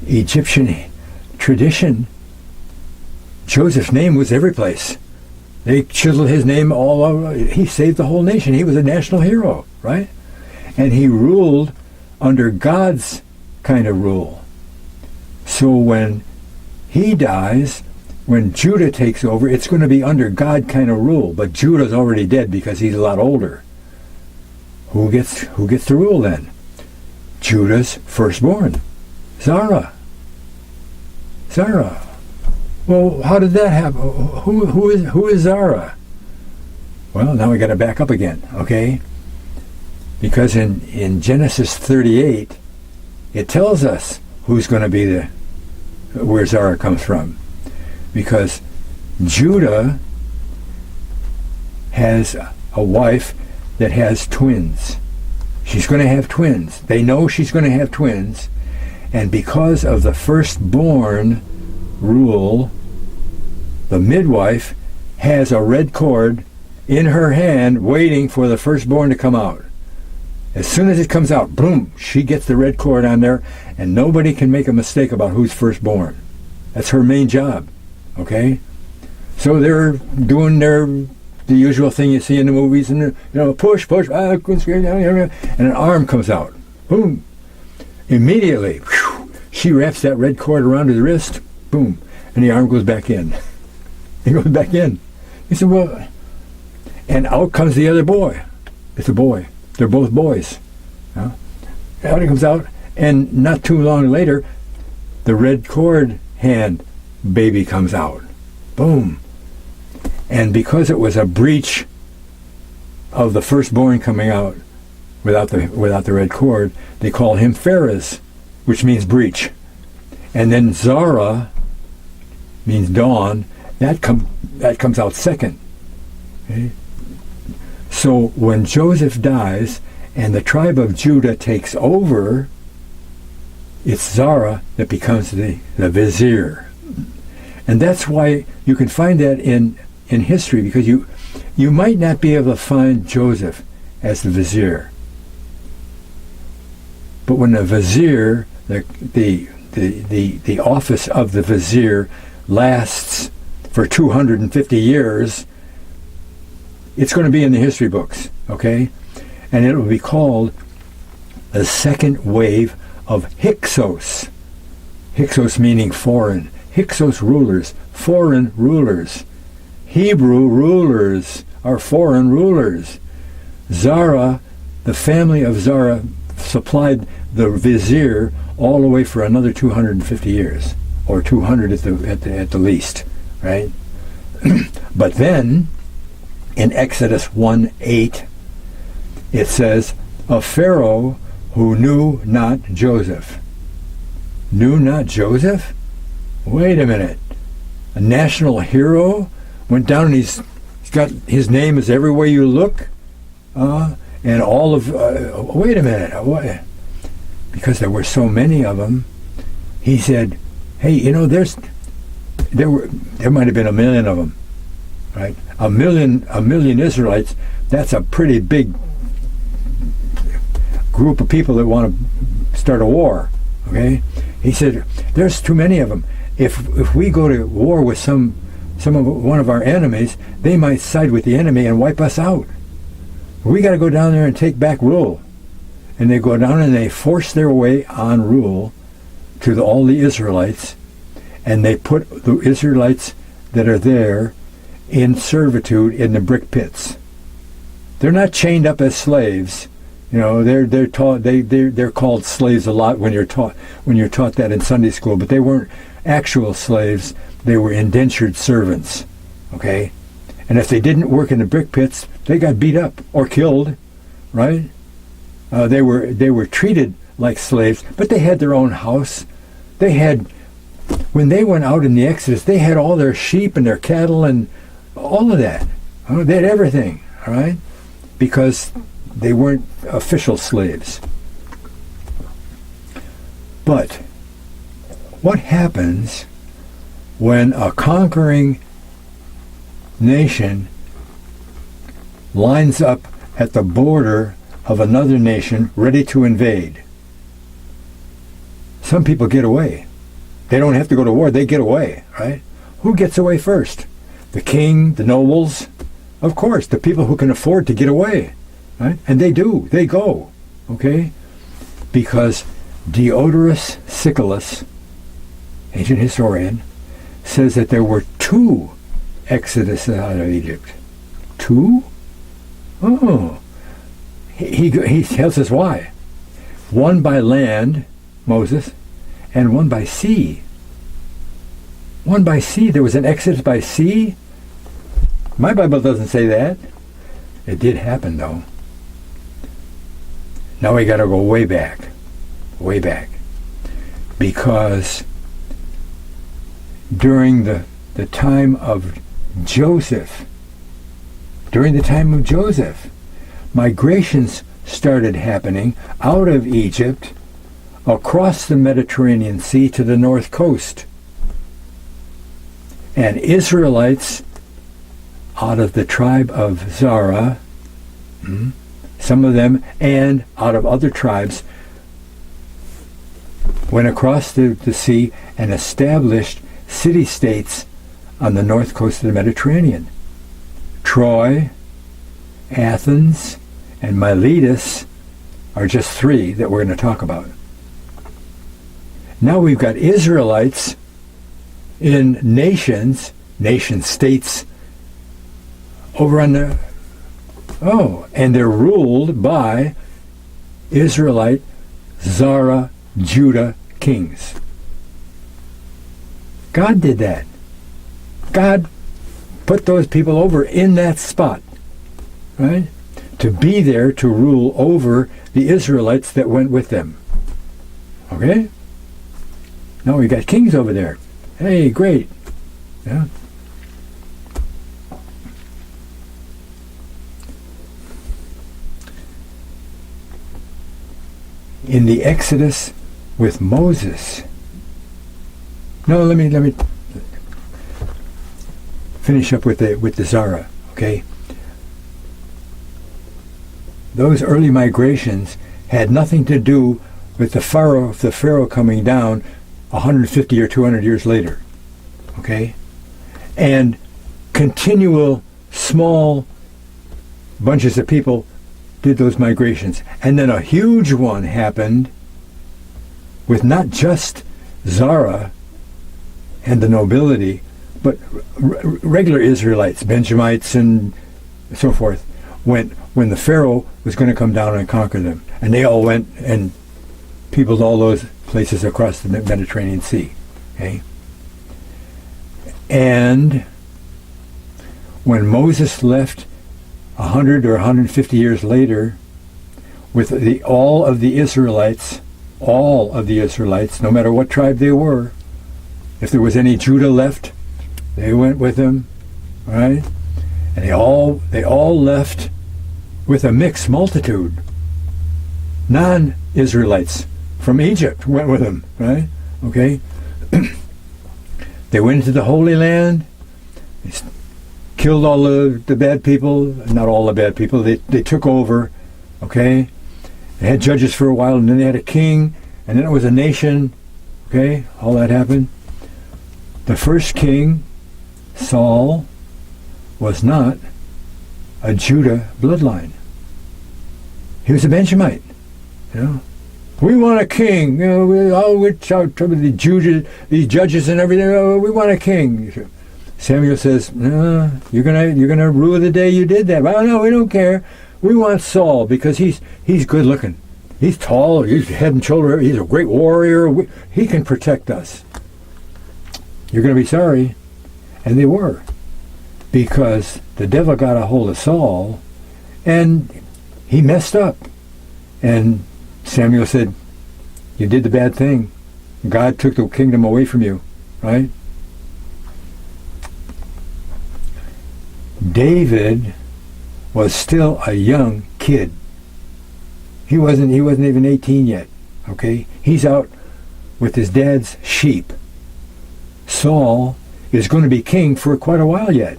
Egyptian tradition, Joseph's name was every place. They chiseled his name all over. He saved the whole nation. He was a national hero, right? And he ruled under God's kind of rule. So when he dies, when Judah takes over, it's going to be under God kind of rule. But Judah's already dead because he's a lot older. Who gets to rule then? Judah's firstborn, Zara. Well, how did that happen? Who is Zara? Well, now we got to back up again, okay? Because in Genesis 38, it tells us who's going to be where Zara comes from. Because Judah has a wife that has twins. She's going to have twins. They know she's going to have twins. And because of the firstborn rule, the midwife has a red cord in her hand waiting for the firstborn to come out. As soon as it comes out, boom, she gets the red cord on there, and nobody can make a mistake about who's firstborn. That's her main job, okay? So they're doing the usual thing you see in the movies, and push, and an arm comes out. Boom. Immediately, she wraps that red cord around her wrist, boom, and the arm goes back in. It goes back in. He said, well, and out comes the other boy. It's a boy. They're both boys. Out he comes out, and not too long later, the red cord hand baby comes out. Boom. And because it was a breach of the firstborn coming out without the red cord, they call him Pharez, which means breach. And then Zara means dawn. That comes out second. Okay? So when Joseph dies and the tribe of Judah takes over, it's Zara that becomes the vizier. And that's why you can find that in history, because you might not be able to find Joseph as the vizier. But when the vizier, the office of the vizier lasts for 250 years, it's going to be in the history books, okay? And it will be called the second wave of Hyksos. Hyksos meaning foreign. Hyksos rulers, foreign rulers. Hebrew rulers are foreign rulers. Zara, the family of Zara, supplied the vizier all the way for another 250 years, or 200 at the least, right? But then, in Exodus 1:8, it says, a Pharaoh who knew not Joseph. Knew not Joseph? Wait a minute. A national hero went down and he's got his name is everywhere you look? And all of, wait a minute. What? Because there were so many of them, he said, hey, there might have been 1 million of them. Right, a million Israelites. That's a pretty big group of people that want to start a war. Okay, he said, "There's too many of them. If we go to war with one of our enemies, they might side with the enemy and wipe us out. We got to go down there and take back rule." And they go down and they force their way on rule to all the Israelites, and they put the Israelites that are there in servitude in the brick pits. They're not chained up as slaves. They're taught they're called slaves a lot when you're taught that in Sunday school, but they weren't actual slaves. They were indentured servants. Okay? And if they didn't work in the brick pits, they got beat up or killed, right? They were treated like slaves, but they had their own house. When they went out in the Exodus, they had all their sheep and their cattle and all of that. They had everything, all right? Because they weren't official slaves. But what happens when a conquering nation lines up at the border of another nation ready to invade? Some people get away. They don't have to go to war, they get away, right? Who gets away first? The king, the nobles? Of course, the people who can afford to get away, right? And they do, they go, okay? Because Diodorus Siculus, ancient historian, says that there were 2 exoduses out of Egypt. 2? Oh. He tells us why. One by land, Moses, and one by sea. One by sea. There was an exodus by sea? My Bible doesn't say that. It did happen, though. Now we got to go way back. Way back. Because during the time of Joseph, migrations started happening out of Egypt across the Mediterranean Sea to the north coast. And Israelites out of the tribe of Zara, some of them, and out of other tribes, went across the sea and established city-states on the north coast of the Mediterranean. Troy, Athens, and Miletus are just three that we're going to talk about. Now we've got Israelites in nation-states over on the... and they're ruled by Israelite, Zara, Judah kings. God did that. God put those people over in that spot, right? To be there to rule over the Israelites that went with them. Okay? Now we got kings over there. Hey, great. Yeah. In the Exodus with Moses. No, let me finish up with the Zara, okay? Those early migrations had nothing to do with the Pharaoh coming down 150 or 200 years later, okay? And continual small bunches of people did those migrations. And then a huge one happened with not just Zara and the nobility, but regular Israelites, Benjamites and so forth, when the Pharaoh was going to come down and conquer them. And they all went and peopled all those places across the Mediterranean Sea. Okay? And when Moses left 100 or 150 years later, with all of the Israelites, no matter what tribe they were, if there was any Judah left, they went with them, right? And they all left with a mixed multitude. Non-Israelites from Egypt went with them, right? Okay? They went into the Holy Land, they killed all the bad people, not all the bad people, they took over, okay? They had judges for a while, and then they had a king, and then it was a nation, okay? All that happened. The first king, Saul, was not a Judah bloodline. He was a Benjamite, you know. We want a king. You know, we're these judges and everything. Oh, we want a king. Samuel says, "No, you're gonna rue the day you did that." Well, no, we don't care. We want Saul because he's good looking. He's tall. He's head and shoulder. He's a great warrior. He can protect us. You're going to be sorry. And they were. Because the devil got a hold of Saul and he messed up. And Samuel said, you did the bad thing. God took the kingdom away from you. Right? David was still a young kid. He wasn't even 18 yet. Okay? He's out with his dad's sheep. Saul is going to be king for quite a while yet.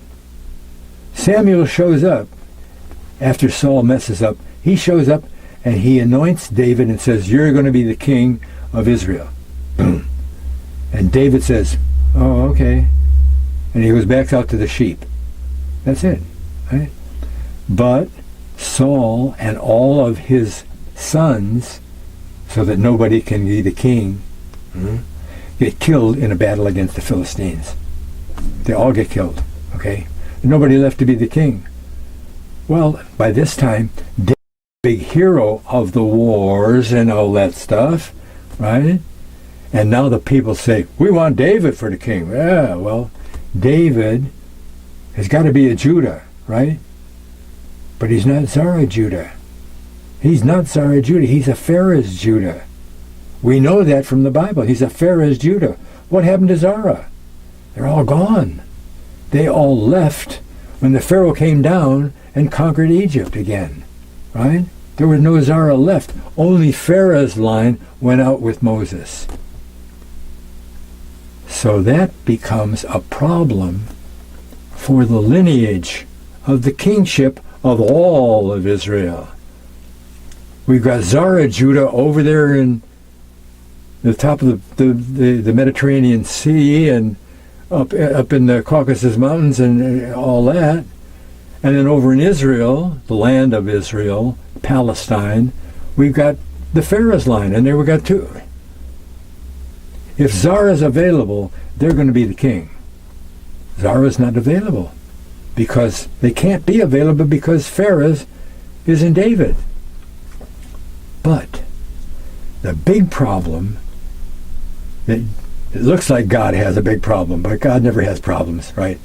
Samuel shows up after Saul messes up. He shows up and he anoints David and says, you're going to be the king of Israel. Boom. And David says, oh, okay. And he goes back out to the sheep. That's it. Right? But Saul and all of his sons, so that nobody can be the king, get killed in a battle against the Philistines. They all get killed, okay? Nobody left to be the king. Well, by this time, David's a big hero of the wars and all that stuff, right? And now the people say, we want David for the king. Yeah, well, David has got to be a Judah, right? But he's not Zara Judah. He's not Zara Judah. He's a Pharez Judah. We know that from the Bible. He's a Pharez Judah. What happened to Zara? They're all gone. They all left when the Pharaoh came down and conquered Egypt again. Right? There was no Zara left. Only Pharaoh's line went out with Moses. So that becomes a problem for the lineage of the kingship of all of Israel. We've got Zara Judah over there in the top of the Mediterranean Sea and up in the Caucasus Mountains and all that. And then over in Israel, the land of Israel, Palestine, we've got the Pharaoh's line, and there we got two. If Zara's available, they're going to be the king. Zara's not available because they can't be available because Pharaoh is in David. But the big problem, it looks like God has a big problem, but God never has problems, right?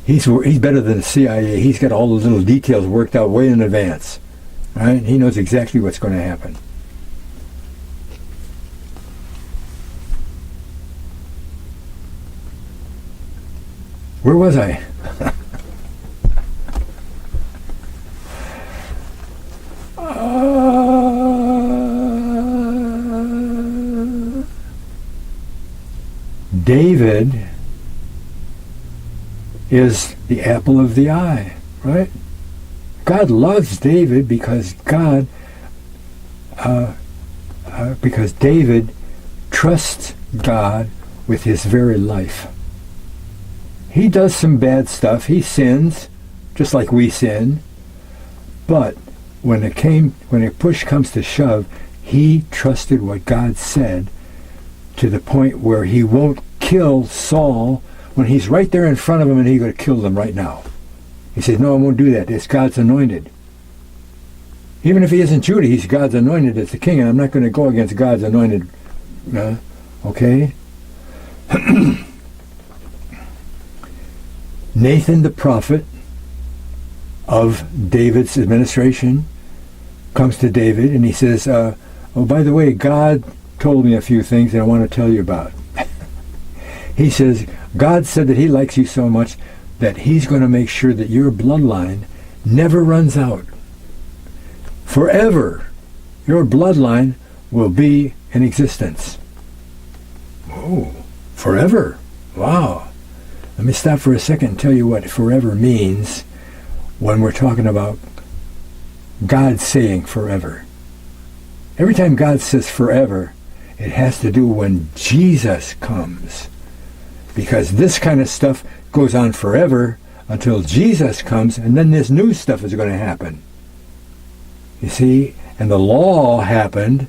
He's better than the CIA. He's got all the little details worked out way in advance, right? He knows exactly what's going to happen. Where was I? David is the apple of the eye, right? God loves David because because David trusts God with his very life. He does some bad stuff. He sins, just like we sin. But when a push comes to shove, he trusted what God said to the point where he won't kill Saul when he's right there in front of him and he's going to kill them right now. He says, no, I won't do that. It's God's anointed. Even if he isn't Judah, he's God's anointed as the king, and I'm not going to go against God's anointed. Okay? Nathan the prophet of David's administration comes to David and he says, oh, by the way, God told me a few things that I want to tell you about. He says, God said that he likes you so much that he's going to make sure that your bloodline never runs out. Forever, your bloodline will be in existence. Oh, forever. Wow. Let me stop for a second and tell you what forever means when we're talking about God saying forever. Every time God says forever, it has to do when Jesus comes. Because this kind of stuff goes on forever until Jesus comes, and then this new stuff is going to happen. You see, and the law happened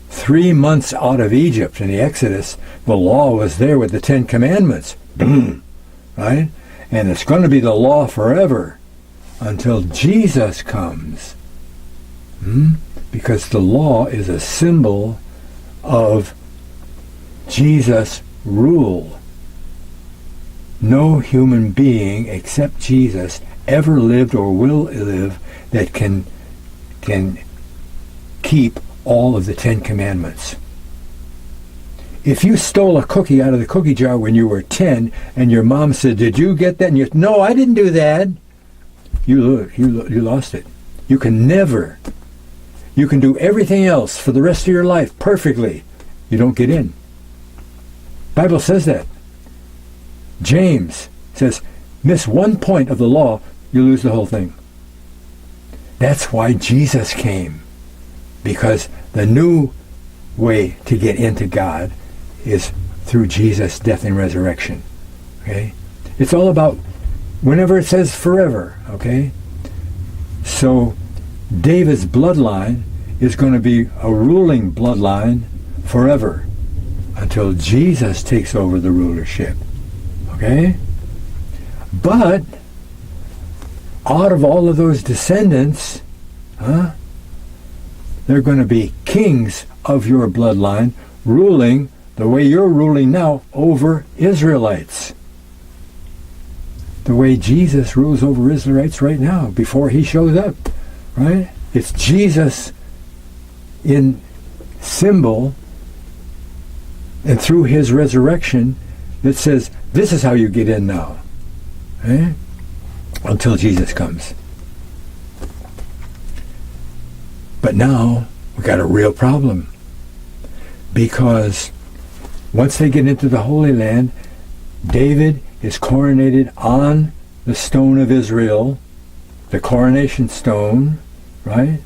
3 months out of Egypt in the Exodus. The law was there with the 10 Commandments. Boom. Right? And it's going to be the law forever until Jesus comes. Because the law is a symbol of Jesus' rule. No human being except Jesus ever lived or will live that can keep all of the 10 Commandments. If you stole a cookie out of the cookie jar when you were 10 and your mom said, did you get that? And you, no, I didn't do that. You lost it. You can do everything else for the rest of your life perfectly. You don't get in. Bible says that. James says, miss 1 point of the law, you lose the whole thing. That's why Jesus came. Because the new way to get into God is through Jesus' death and resurrection. Okay? It's all about whenever it says forever. Okay? So David's bloodline is going to be a ruling bloodline forever until Jesus takes over the rulership. Okay? But out of all of those descendants, they're going to be kings of your bloodline, ruling the way you're ruling now over Israelites. the way Jesus rules over Israelites right now before he shows up, right? It's Jesus in symbol and through his resurrection that says, this is how you get in now, eh? Until Jesus comes. But now we got a real problem, because once they get into the Holy Land, David is coronated on the stone of Israel, the coronation stone, right?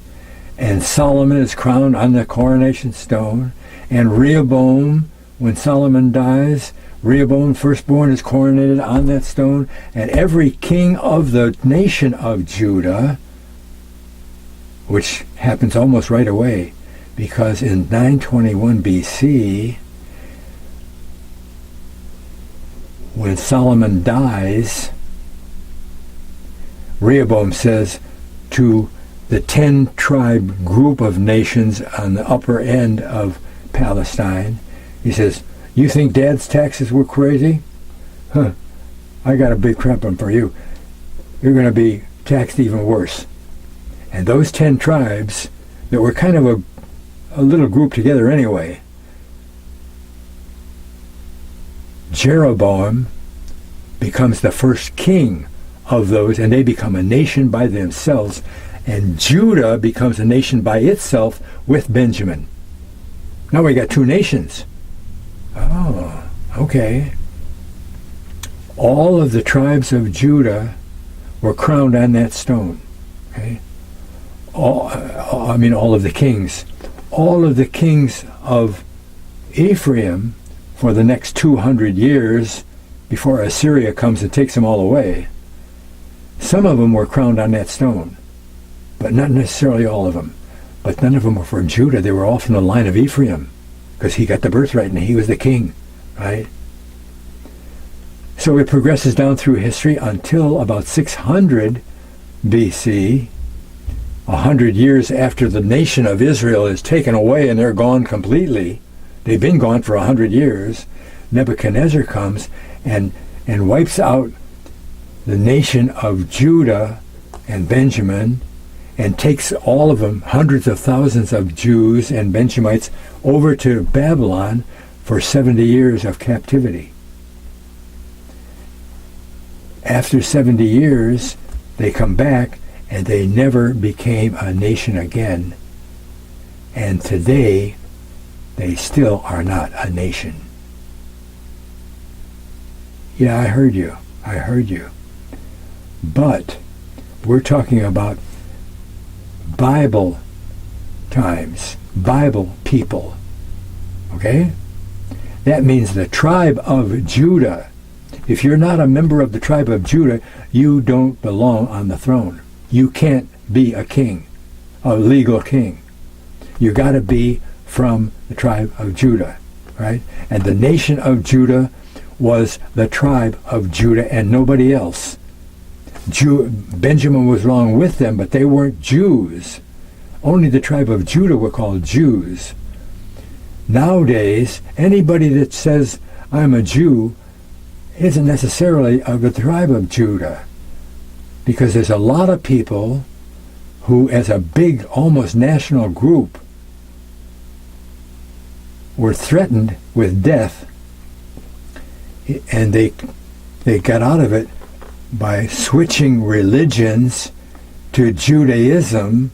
And Solomon is crowned on the coronation stone. And Rehoboam, when Solomon dies, Rehoboam, firstborn, is coronated on that stone. And every king of the nation of Judah, which happens almost right away, because in 921 BC, when Solomon dies, Rehoboam says to the 10-tribe group of nations on the upper end of Palestine, he says, you think Dad's taxes were crazy? Huh, I got a big problem for you. You're going to be taxed even worse. And those 10 tribes that were kind of a little group together anyway, Jeroboam becomes the first king of those, and they become a nation by themselves, and Judah becomes a nation by itself with Benjamin. Now we got two nations. Oh, okay. All of the tribes of Judah were crowned on that stone. Okay? All of the kings. All of the kings of Ephraim for the next 200 years before Assyria comes and takes them all away. Some of them were crowned on that stone, but not necessarily all of them. But none of them were from Judah. They were all from the line of Ephraim, because he got the birthright and he was the king, right? So it progresses down through history until about 600 BC, 100 years after the nation of Israel is taken away and they're gone completely. They've been gone for 100 years. Nebuchadnezzar comes and wipes out the nation of Judah and Benjamin, and takes all of them, hundreds of thousands of Jews and Benjamites, over to Babylon for 70 years of captivity. After 70 years, they come back, and they never became a nation again. And today, they still are not a nation. Yeah, I heard you. I heard you. But we're talking about Bible times, Bible people. Okay? That means the tribe of Judah. If you're not a member of the tribe of Judah, you don't belong on the throne. You can't be a king, a legal king. You got to be from the tribe of Judah, right? And the nation of Judah was the tribe of Judah and nobody else. Benjamin was along with them, but they weren't Jews. Only the tribe of Judah were called Jews. Nowadays, anybody that says, I'm a Jew, isn't necessarily of the tribe of Judah. Because there's a lot of people who, as a big, almost national group, were threatened with death, and they got out of it by switching religions to Judaism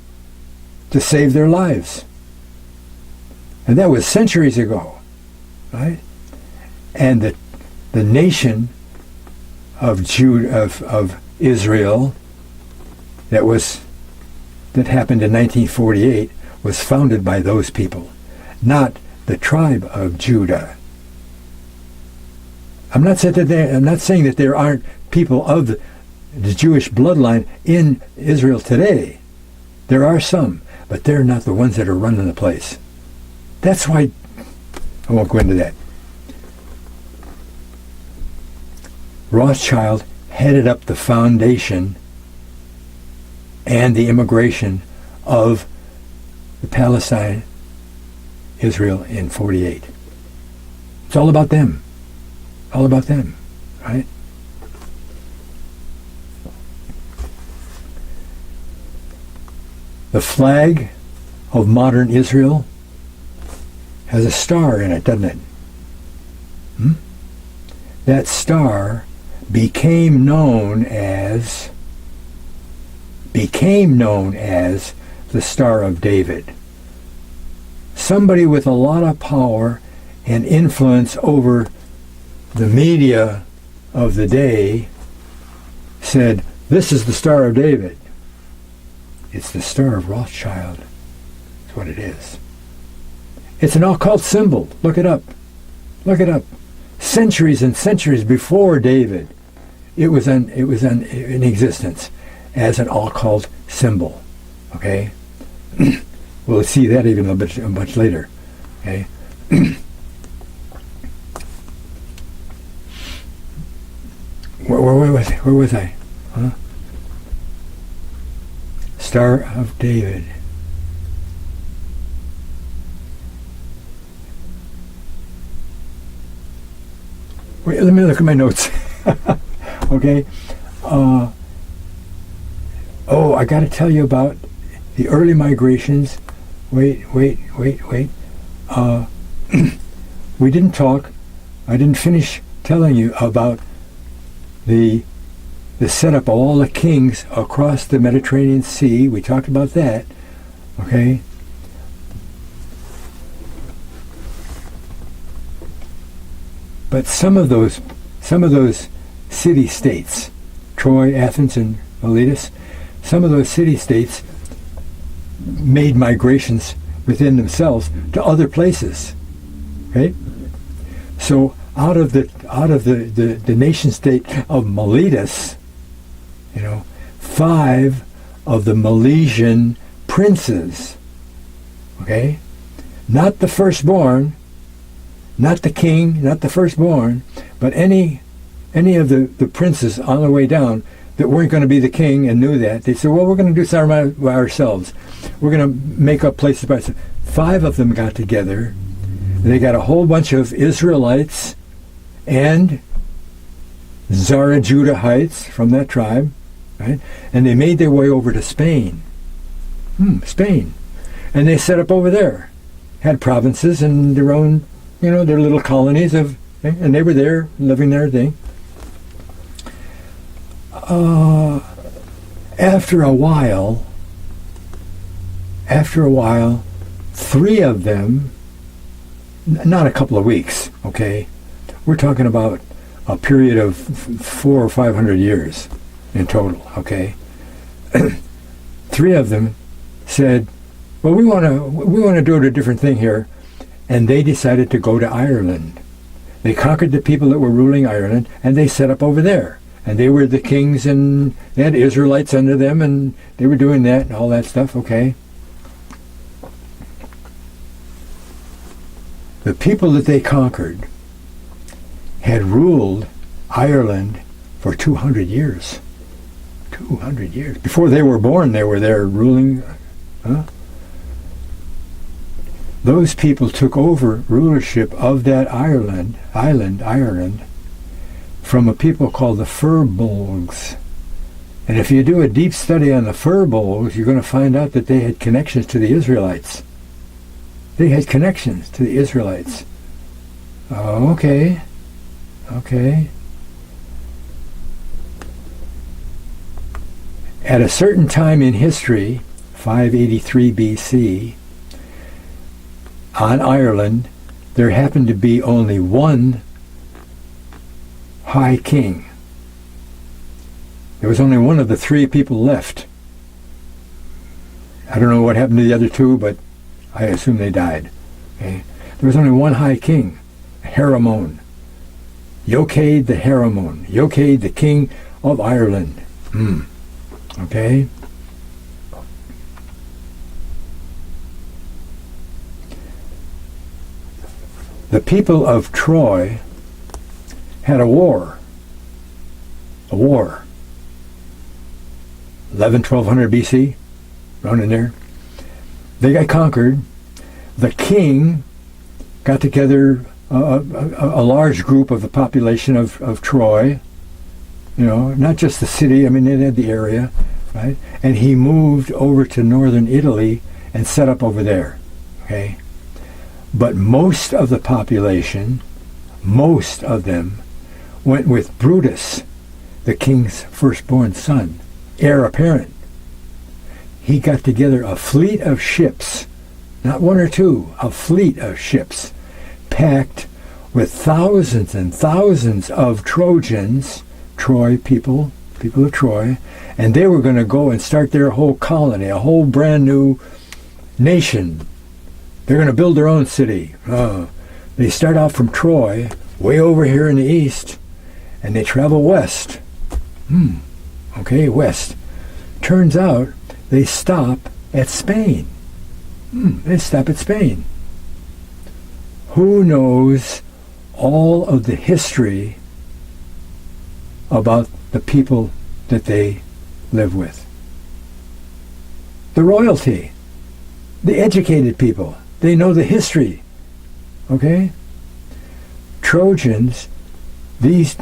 to save their lives. And that was centuries ago, right? And the nation of Israel that happened in 1948 was founded by those people, not the tribe of Judah. I'm not saying that there aren't people of the Jewish bloodline in Israel today. There are some, but they're not the ones that are running the place. That's why I won't go into that. Rothschild headed up the foundation and the immigration of the Palestine, Israel in 48. It's all about them. All about them, right? The flag of modern Israel has a star in it, doesn't it? That star became known as the Star of David. Somebody with a lot of power and influence over the media of the day said, this is the Star of David. It's the Star of Rothschild. That's what it is. It's an occult symbol. Look it up. Look it up. Centuries and centuries before David, it was in existence as an occult symbol. Okay? We'll see that even a much later. Okay? Where was I? Huh? Star of David. Wait, let me look at my notes. Okay. I got to tell you about the early migrations. Wait. We didn't talk. I didn't finish telling you about the setup of all the kings across the Mediterranean Sea. We talked about that. Okay. But some of those city-states, Troy, Athens, and Miletus, some of those city-states made migrations within themselves to other places. Okay? So out of the nation-state of Miletus, 5 of the Milesian princes, okay, not the firstborn, not the king, not the firstborn, but any of the princes on the way down that weren't going to be the king and knew that, they said, well, we're going to do something by ourselves. We're going to make up places by ourselves. 5 of them got together. They got a whole bunch of Israelites and Zarajudahites from that tribe, right? And they made their way over to Spain. Spain. And they set up over there. Had provinces and their own, their little colonies and they were there living their thing. After a while, 3 of them, not a couple of weeks, okay? We're talking about a period of 400 or 500 years in total, okay? 3 of them said, well, we want to do a different thing here, and they decided to go to Ireland. They conquered the people that were ruling Ireland, and they set up over there. And they were the kings, and they had Israelites under them, and they were doing that and all that stuff, okay? The people that they conquered had ruled Ireland for 200 years. 200 years. Before they were born, they were there ruling. Those people took over rulership of that Ireland, from a people called the Firbolgs. And if you do a deep study on the Firbolgs, you're going to find out that they had connections to the Israelites. They had connections to the Israelites. Okay. At a certain time in history, 583 BC, on Ireland, there happened to be only one high king. There was only one of the 3 people left. I don't know what happened to the other 2, but I assume they died. Okay? There was only one high king, Haramon. Yokade the Haramon. Yokade, the king of Ireland. Okay? The people of Troy had a war. 1200 BC, around in there. They got conquered. The king got together a large group of the population of Troy, not just the city, they had the area, right? And he moved over to northern Italy and set up over there, okay? But most of the population, most of them, went with Brutus, the king's firstborn son, heir apparent. He got together a fleet of ships, not one or two, a fleet of ships, packed with thousands and thousands of Trojans, Troy people of Troy, and they were going to go and start their whole colony, a whole brand new nation. They're going to build their own city. They start out from Troy, way over here in the east, and they travel west. West. Turns out they stop at Spain. They stop at Spain. Who knows all of the history about the people that they live with? The royalty, the educated people, they know the history, okay? Trojans, these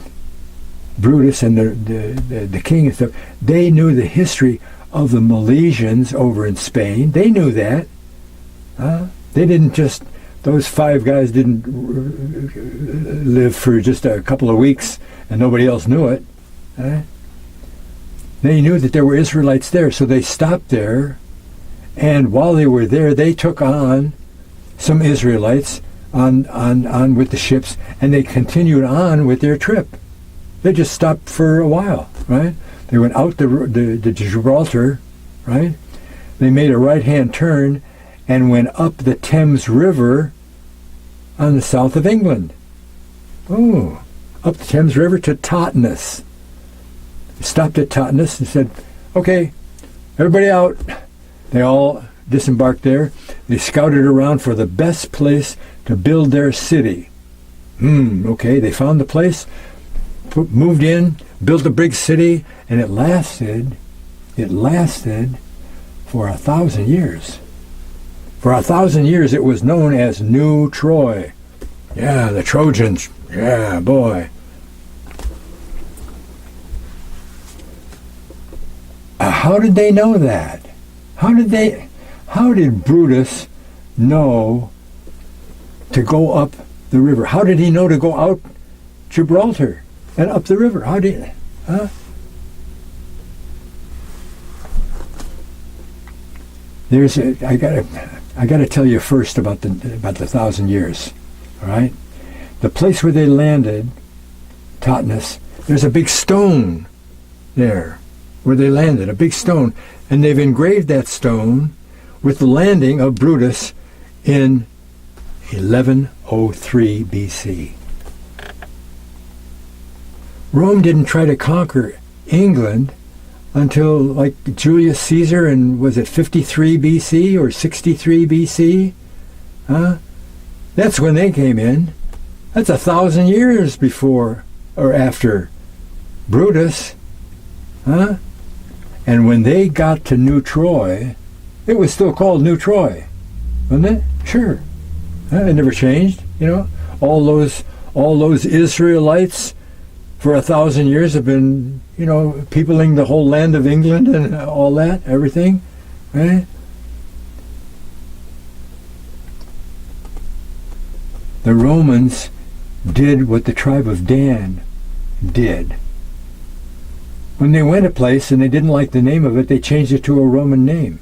Brutus and the king and stuff, they knew the history of the Milesians over in Spain. They knew that. They didn't just, those five guys didn't live for just a couple of weeks and nobody else knew it. They knew that there were Israelites there, so they stopped there, and while they were there, they took on some Israelites on with the ships, and they continued on with their trip. They just stopped for a while, right? They went out the Gibraltar, right? They made a right-hand turn and went up the Thames River on the south of England. Up the Thames River to Totnes. Stopped at Totnes and said, okay, everybody out. They all disembarked there. They scouted around for the best place to build their city. Okay, they found the place, moved in, built a big city, and it lasted for 1,000 years. For 1,000 years it was known as New Troy. Yeah, the Trojans. Yeah, boy. How did they know that? How did Brutus know to go up the river? How did he know to go out Gibraltar and up the river? How did, I gotta tell you first about the 1,000 years. All right, the place where they landed, Totnes, there's a big stone there where they landed, a big stone, and they've engraved that stone with the landing of Brutus in 1103 BC. Rome didn't try to conquer England until like Julius Caesar, and was it 53 BC or 63 BC? That's when they came in. That's 1,000 years before or after Brutus. And when they got to New Troy, it was still called New Troy, wasn't it? Sure. It never changed, you know. All those Israelites for 1,000 years have been, you know, peopling the whole land of England and all that, everything, right? The Romans did what the tribe of Dan did. When they went a place and they didn't like the name of it, they changed it to a Roman name.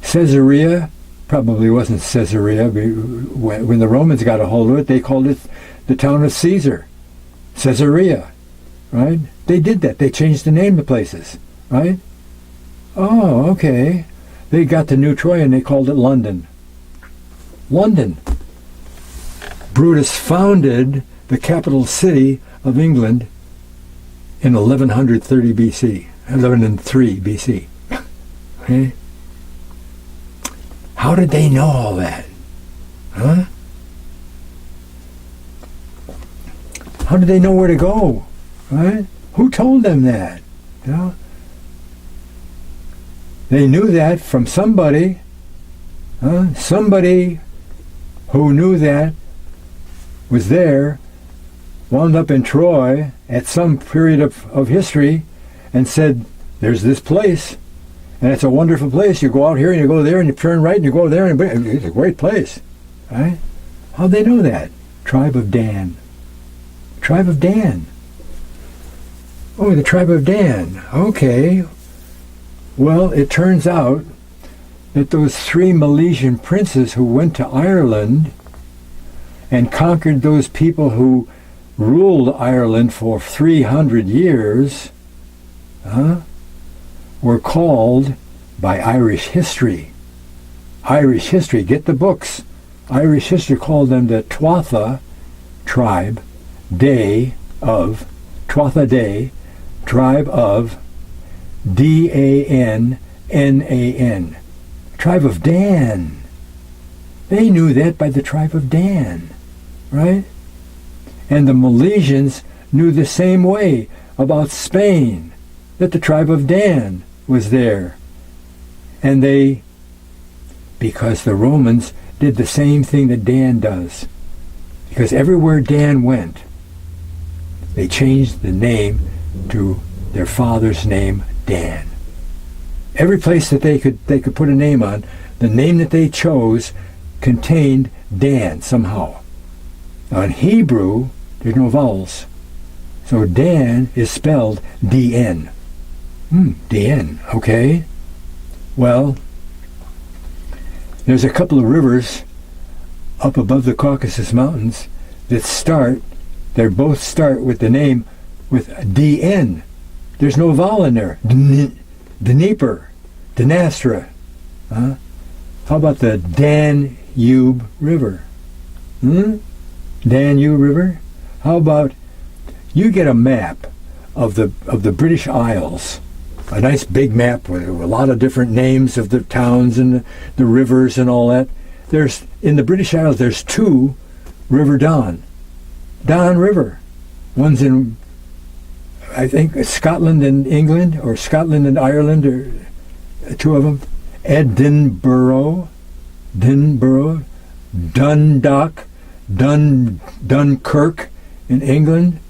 Caesarea probably wasn't Caesarea. When the Romans got a hold of it, they called it the town of Caesar. Caesarea, right? They did that. They changed the name of places, right? Oh, okay. They got to New Troy and they called it London. London. Brutus founded the capital city of England in 1130 BC, 1103 BC. Okay? How did they know all that? Huh? How did they know where to go? Right? Who told them that? You know? They knew that from somebody. Somebody who knew that was there, wound up in Troy at some period of history, and said, there's this place, and it's a wonderful place. You go out here and you go there and you turn right and you go there, and it's a great place. Right? How'd they know that? Tribe of Dan. Tribe of Dan. Oh, the tribe of Dan. Okay. Well, it turns out that those 3 Milesian princes who went to Ireland and conquered those people who ruled Ireland for 300 years, were called by Irish history. Irish history, get the books. Irish history called them the Tuatha tribe, Tuatha Dé, tribe of D-A-N-N-A-N. Tribe of Dan. They knew that by the tribe of Dan, right? And the Milesians knew the same way about Spain, that the tribe of Dan was there. And because the Romans did the same thing that Dan does, because everywhere Dan went, they changed the name to their father's name, Dan. Every place that they could put a name on, the name that they chose contained Dan somehow. Now in Hebrew, there's no vowels. So Dan is spelled D-N. D-N, okay. Well, there's a couple of rivers up above the Caucasus Mountains that both start with the name with D-N. There's no vowel in there. Dnieper, Dnastra. How about the Danube River? Danube River? How about you get a map of the British Isles, a nice big map with a lot of different names of the towns and the rivers and all that. In the British Isles, there's 2 River Don River. One's in, I think, Scotland and England, or Scotland and Ireland, or 2 of them. Edinburgh, Dundalk, Dunkirk in England.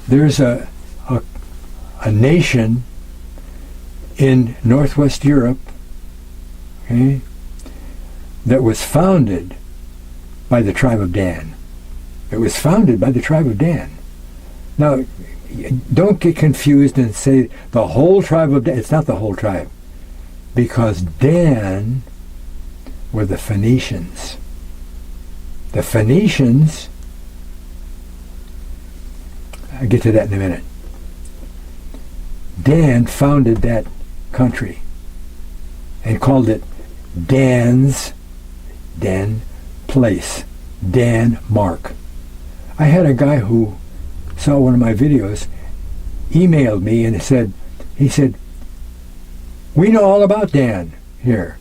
There's a nation in Northwest Europe, okay, that was founded by the tribe of Dan. It was founded by the tribe of Dan. Now, don't get confused and say the whole tribe of Dan. It's not the whole tribe, because Dan were the Phoenicians. The Phoenicians, I'll get to that in a minute. Dan founded that country and called it Dan place, Denmark. I had a guy who saw one of my videos, emailed me and he said, we know all about Dan here.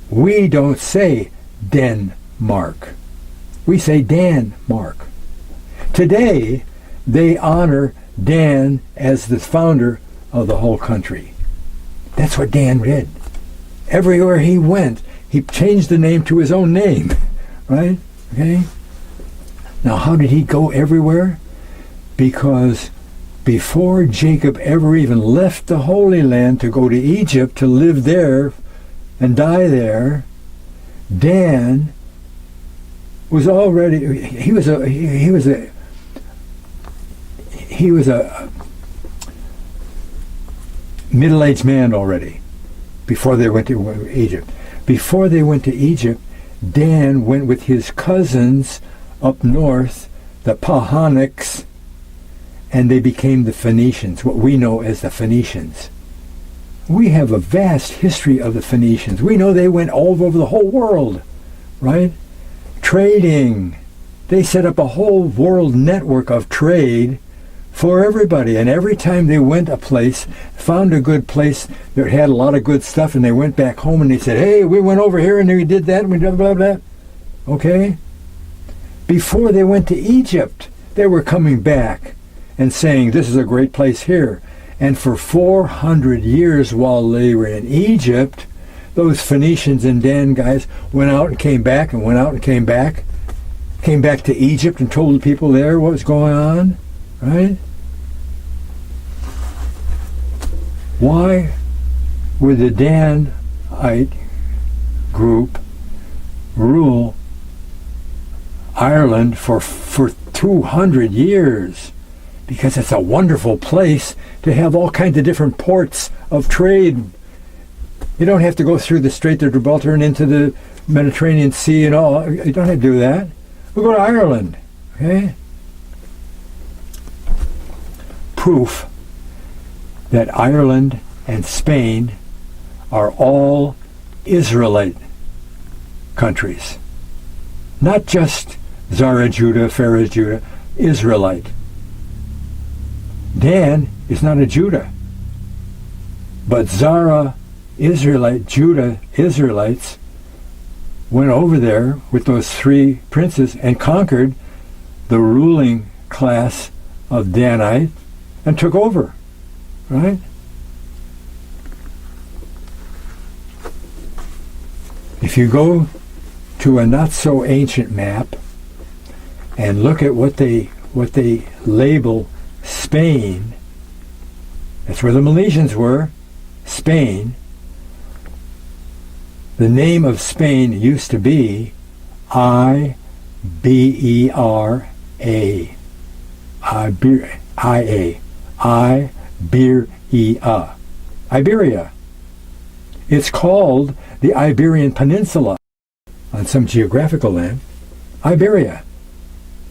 We don't say Denmark. We say Danmark. Today, they honor Dan as the founder of the whole country. That's what Dan did. Everywhere he went, he changed the name to his own name, right? Okay? Now, how did he go everywhere? Because before Jacob ever even left the Holy Land to go to Egypt to live there and die there, Dan was already, he was a middle-aged man already before they went to Egypt. Before they went to Egypt, Dan went with his cousins up north, the Pahanics, and they became the Phoenicians, what we know as the Phoenicians. We have a vast history of the Phoenicians. We know they went all over the whole world, right? Trading. They set up a whole world network of trade for everybody. And every time they went a place, found a good place that had a lot of good stuff, and they went back home and they said, hey, we went over here and we did that and we did blah, blah, blah. Okay? Before they went to Egypt, they were coming back and saying, this is a great place here. And for 400 years while they were in Egypt, those Phoenicians and Dan guys went out and came back and went out and came back to Egypt and told the people there what was going on, right? Why would the Danite group rule Ireland for 200 years? Because it's a wonderful place to have all kinds of different ports of trade. You don't have to go through the Strait of Gibraltar and into the Mediterranean Sea and all. You don't have to do that. We'll go to Ireland. Okay? Proof that Ireland and Spain are all Israelite countries. Not just Zara Judah, Pharaoh Judah, Israelite. Dan is not a Judah. But Zara, Israelite, Judah, Israelites went over there with those three princes and conquered the ruling class of Danite and took over. Right? If you go to a not so ancient map and look at what they label Spain, that's where the Milesians were, Spain. The name of Spain used to be Ibera. Iberia. It's called the Iberian Peninsula on some geographical land. Iberia.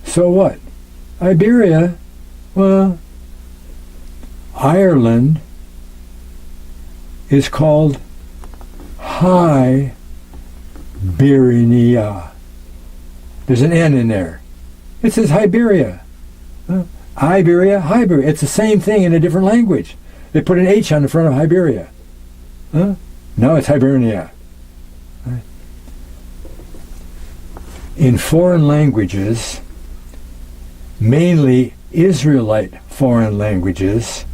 So what? Iberia, well, Ireland is called Hibernia. There's an N in there. It says Hiberia. Iberia, Hiberia. It's the same thing in a different language. They put an H on the front of Hiberia. No, it's Hibernia. In foreign languages, mainly Israelite foreign languages,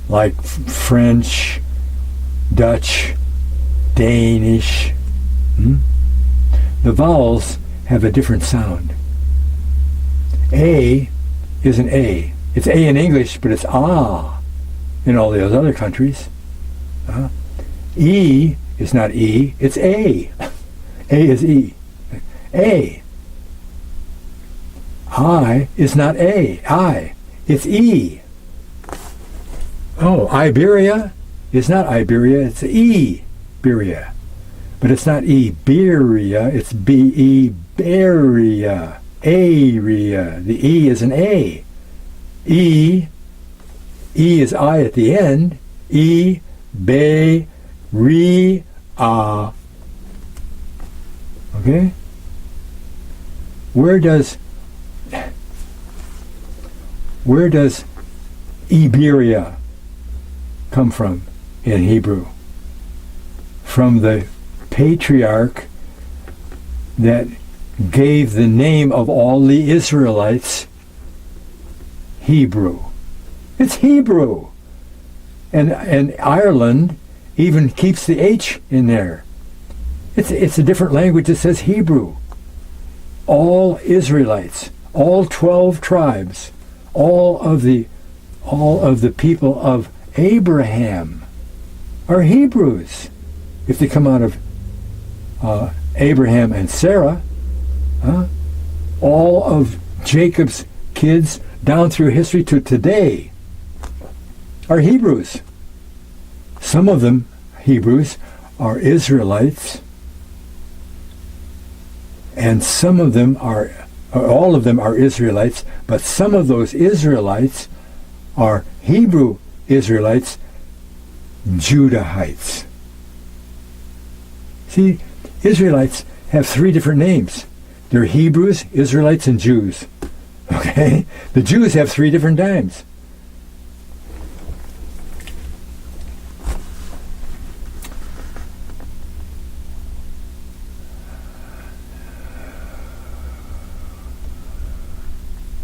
like French, Dutch, Danish, the vowels have a different sound. A is an A. It's A in English, but it's ah in all those other countries. E is not E, it's A. A is E. A. I is not A. I. It's E. Oh, Iberia is not Iberia, it's Iberia. But it's not Iberia, it's Iberia. Area. The E is an A. E is I at the end. Iberia. Okay? Where does Iberia come from in Hebrew? From the patriarch that gave the name of all the Israelites, Hebrew. It's Hebrew. And Ireland even keeps the H in there. It's a different language that says Hebrew. All Israelites, all 12 tribes, all of the people of Abraham are Hebrews. If they come out of Abraham and Sarah, all of Jacob's kids down through history to today are Hebrews. Some of them, Hebrews, are Israelites, and some of them are, all of them are Israelites, but some of those Israelites are Hebrew Israelites, Judahites. See, Israelites have three different names. They're Hebrews, Israelites, and Jews. Okay? The Jews have three different names.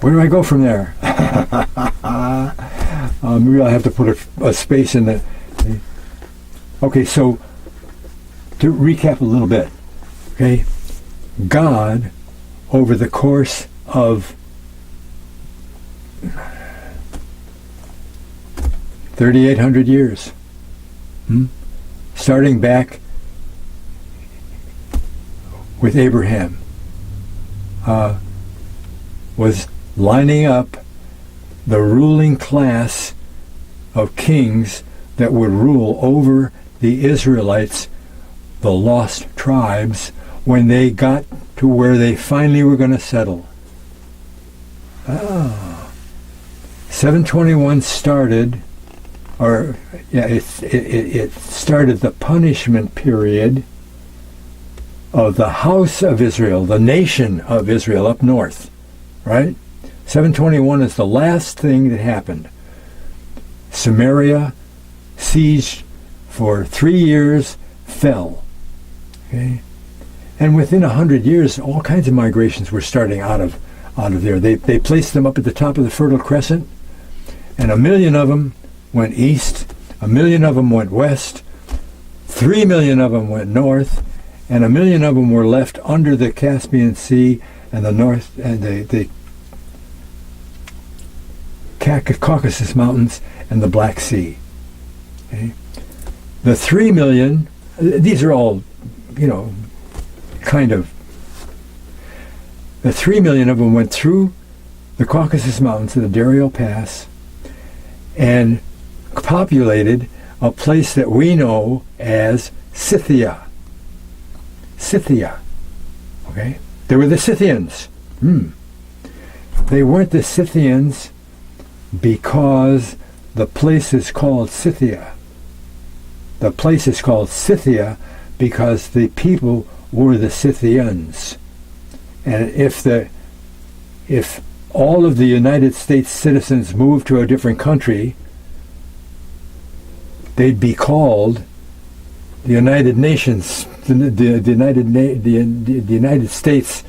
Where do I go from there? Maybe I'll have to put a space in the... Okay, so to recap a little bit, okay? God, over the course of 3,800 years. Starting back with Abraham, was lining up the ruling class of kings that would rule over the Israelites, the lost tribes, when they got to where they finally were going to settle. 721 started, it started the punishment period of the house of Israel, the nation of Israel up north, right? 721 is the last thing that happened. Samaria, sieged for 3 years, fell. Okay? And within 100 years, all kinds of migrations were starting out of there. They placed them up at the top of the Fertile Crescent, and 1 million of them went east, 1 million of them went west, 3 million of them went north, and 1 million of them were left under the Caspian Sea and the North and the Caucasus Mountains and the Black Sea. Okay? The 3 million, these are all, kind of, the 3 million of them went through the Caucasus Mountains to the Dario Pass and populated a place that we know as Scythia. Scythia. Okay? They were the Scythians. They weren't the Scythians because the place is called Scythia. The place is called Scythia because the people were the Scythians. And if all of the United States citizens moved to a different country, they'd be called the United Nations, the United States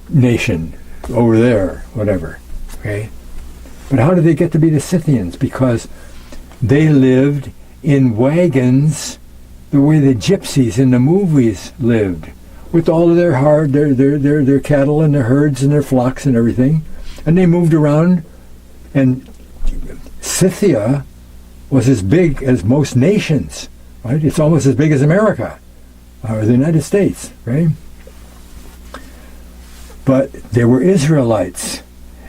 nation over there, whatever. Okay? But how did they get to be the Scythians? Because they lived in wagons the way the gypsies in the movies lived, with all of their their cattle and their herds and their flocks and everything. And they moved around, and Scythia was as big as most nations, right? It's almost as big as America, or the United States, right? But they were Israelites,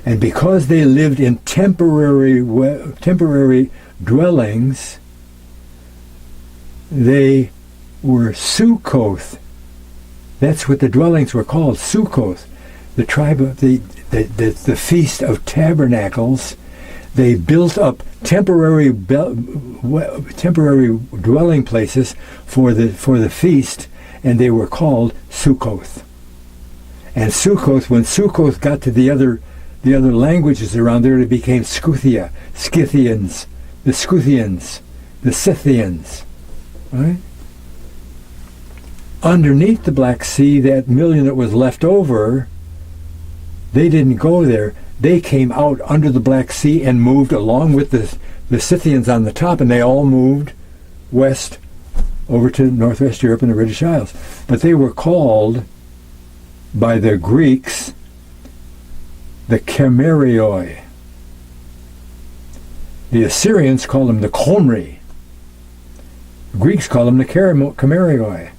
and because they lived in temporary dwellings, they were Sukkoth. That's what the dwellings were called, Sukkoth. The tribe of the Feast of Tabernacles. They built up temporary dwelling places for the feast, and they were called Sukkoth. And Sukkoth, when Sukkoth got to the other languages around there, it became Scythia, Scythians, the Scythians, the Scythians, right? Underneath the Black Sea, that million that was left over, they didn't go there. They came out under the Black Sea and moved along with the Scythians on the top, and they all moved west over to Northwest Europe and the British Isles. But they were called by the Greeks the Kemerioi. The Assyrians called them the Komri. The Greeks called them the Kemerioi.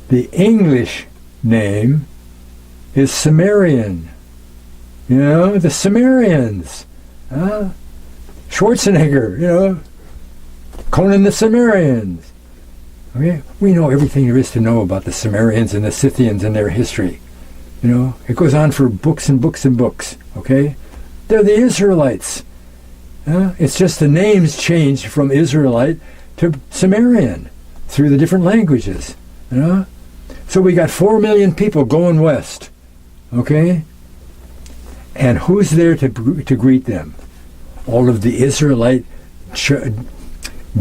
The English name is Sumerian. The Sumerians. Schwarzenegger, Conan the Sumerians. Okay? We know everything there is to know about the Sumerians and the Scythians and their history. It goes on for books and books and books. Okay? They're the Israelites. It's just the names changed from Israelite to Sumerian through the different languages. So we got 4 million people going west. Okay? And who's there to greet them? All of the Israelite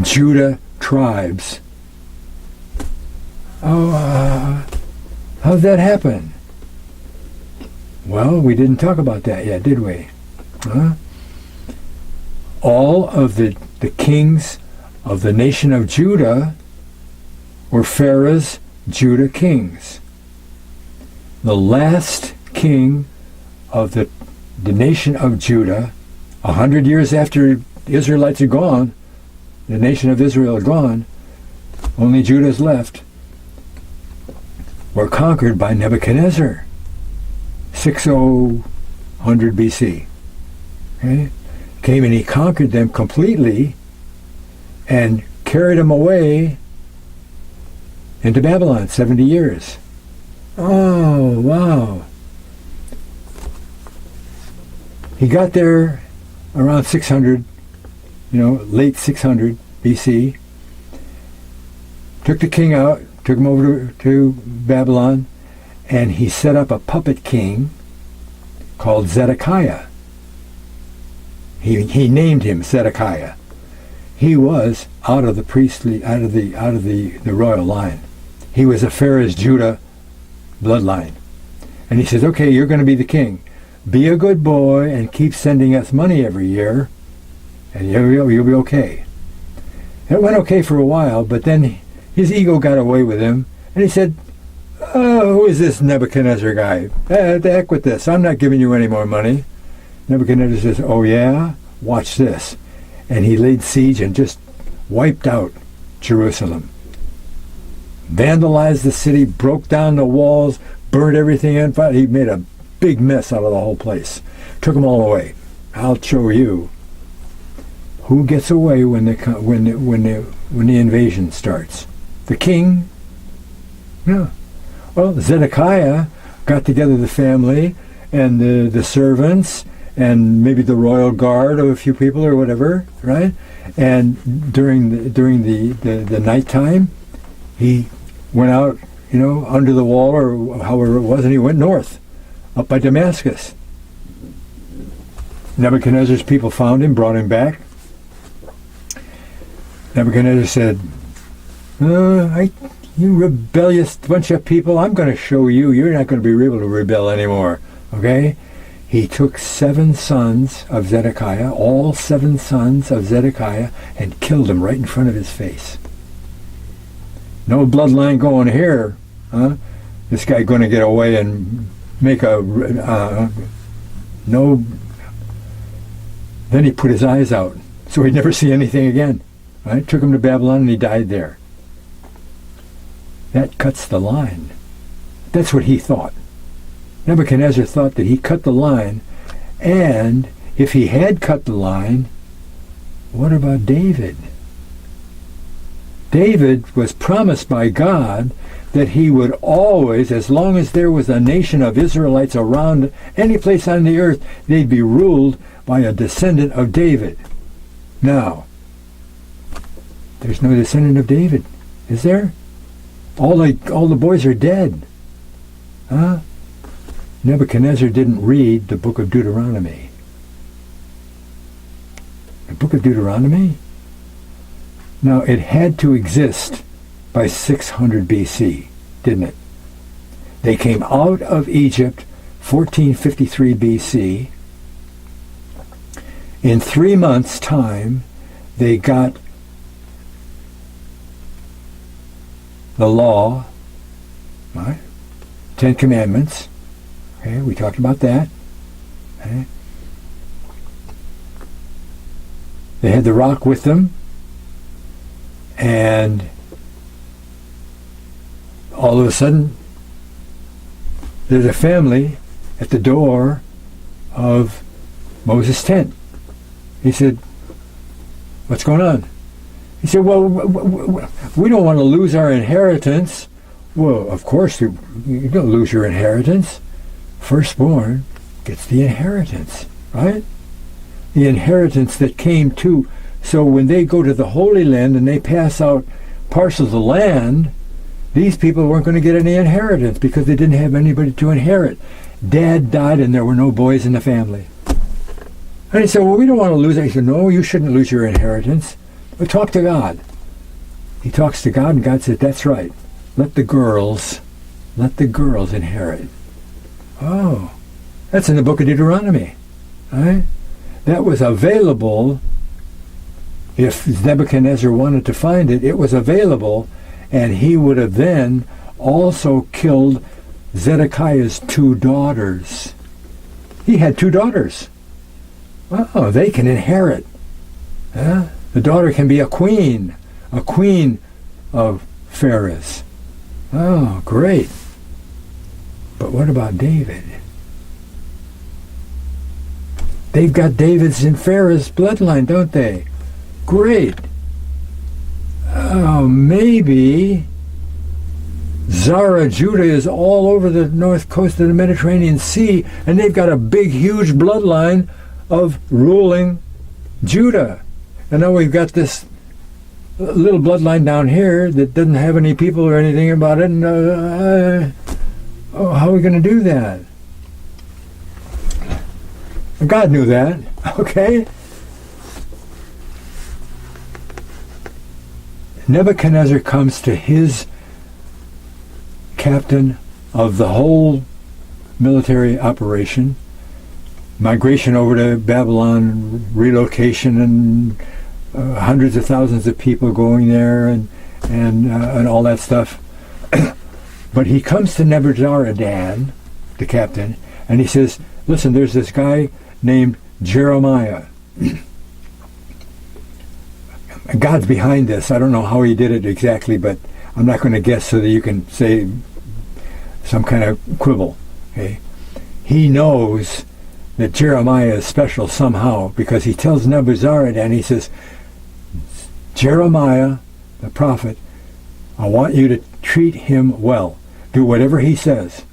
Judah tribes. How'd that happen? Well, we didn't talk about that yet, did we? All of the kings of the nation of Judah were Pharaoh's Judah kings. The last king of the nation of Judah, 100 years after the Israelites are gone, the nation of Israel gone, only Judah's left, were conquered by Nebuchadnezzar, 6000 BC. Okay? Came and he conquered them completely and carried them away into Babylon, 70 years. Oh, wow. He got there around 600, late 600 BC. Took the king out, took him over to Babylon, and he set up a puppet king called Zedekiah. He named him Zedekiah. He was out of the royal line. He was a Pharaoh's Judah bloodline. And he says, okay, you're going to be the king. Be a good boy and keep sending us money every year, and you'll be okay. It went okay for a while, but then his ego got away with him, and he said, oh, who is this Nebuchadnezzar guy? The heck with this. I'm not giving you any more money. Nebuchadnezzar says, oh yeah? Watch this. And he laid siege and just wiped out Jerusalem. Vandalized the city, broke down the walls, burned everything in. He made a big mess out of the whole place. Took them all away. I'll show you who gets away when the invasion starts. The king. Yeah. Well, Zedekiah got together the family and the servants and maybe the royal guard of a few people or whatever, right? And during the nighttime, he went out, under the wall or however it was, and he went north, up by Damascus. Nebuchadnezzar's people found him, brought him back. Nebuchadnezzar said, you rebellious bunch of people, I'm going to show you. You're not going to be able to rebel anymore, okay? He took 7 sons of Zedekiah, all 7 sons of Zedekiah, and killed them right in front of his face. No bloodline going here, huh? This guy going to get away and make no. Then he put his eyes out, so he'd never see anything again. Right? Took him to Babylon, and he died there. That cuts the line. That's what he thought. Nebuchadnezzar thought that he cut the line, and if he had cut the line, what about David? David was promised by God that he would always, as long as there was a nation of Israelites around any place on the earth, they'd be ruled by a descendant of David. Now, there's no descendant of David, is there? All the boys are dead. Huh? Nebuchadnezzar didn't read the book of Deuteronomy. The book of Deuteronomy? Now, it had to exist by 600 BC, didn't it? They came out of Egypt 1453 BC. In 3 months' time, they got the law, right? 10 Commandments. Okay, we talked about that. Okay. They had the rock with them, and all of a sudden, there's a family at the door of Moses' tent. He said, what's going on? He said, well, we don't want to lose our inheritance. Well, of course, you don't lose your inheritance. Firstborn gets the inheritance, right? The inheritance that came to. So when they go to the Holy Land and they pass out parcels of land, these people weren't going to get any inheritance because they didn't have anybody to inherit. Dad died and there were no boys in the family. And he said, well, we don't want to lose it. He said, no, you shouldn't lose your inheritance. But talk to God. He talks to God, and God said, that's right. Let the girls inherit. Oh, that's in the book of Deuteronomy. Right? That was available. If Nebuchadnezzar wanted to find it, it was available, and he would have then also killed Zedekiah's 2 daughters. He had 2 daughters. Oh, they can inherit. The The daughter can be a queen of Pharaohs. Oh, great. But what about David? They've got David's in Pharaoh's bloodline, don't they? Great. Oh, maybe Zara, Judah is all over the north coast of the Mediterranean Sea, and they've got a big, huge bloodline of ruling Judah. And now we've got this little bloodline down here that doesn't have any people or anything about it. And how are we going to do that? God knew that, okay? Nebuchadnezzar comes to his captain of the whole military operation, migration over to Babylon, relocation, and hundreds of thousands of people going there, and all that stuff. But he comes to Nebuzaradan, the captain, and he says, listen, there's this guy named Jeremiah. God's behind this. I don't know how he did it exactly, but I'm not going to guess so that you can say some kind of quibble. Okay? He knows that Jeremiah is special somehow, because he tells Nebuzaradan, he says, Jeremiah, the prophet, I want you to treat him well. Do whatever he says.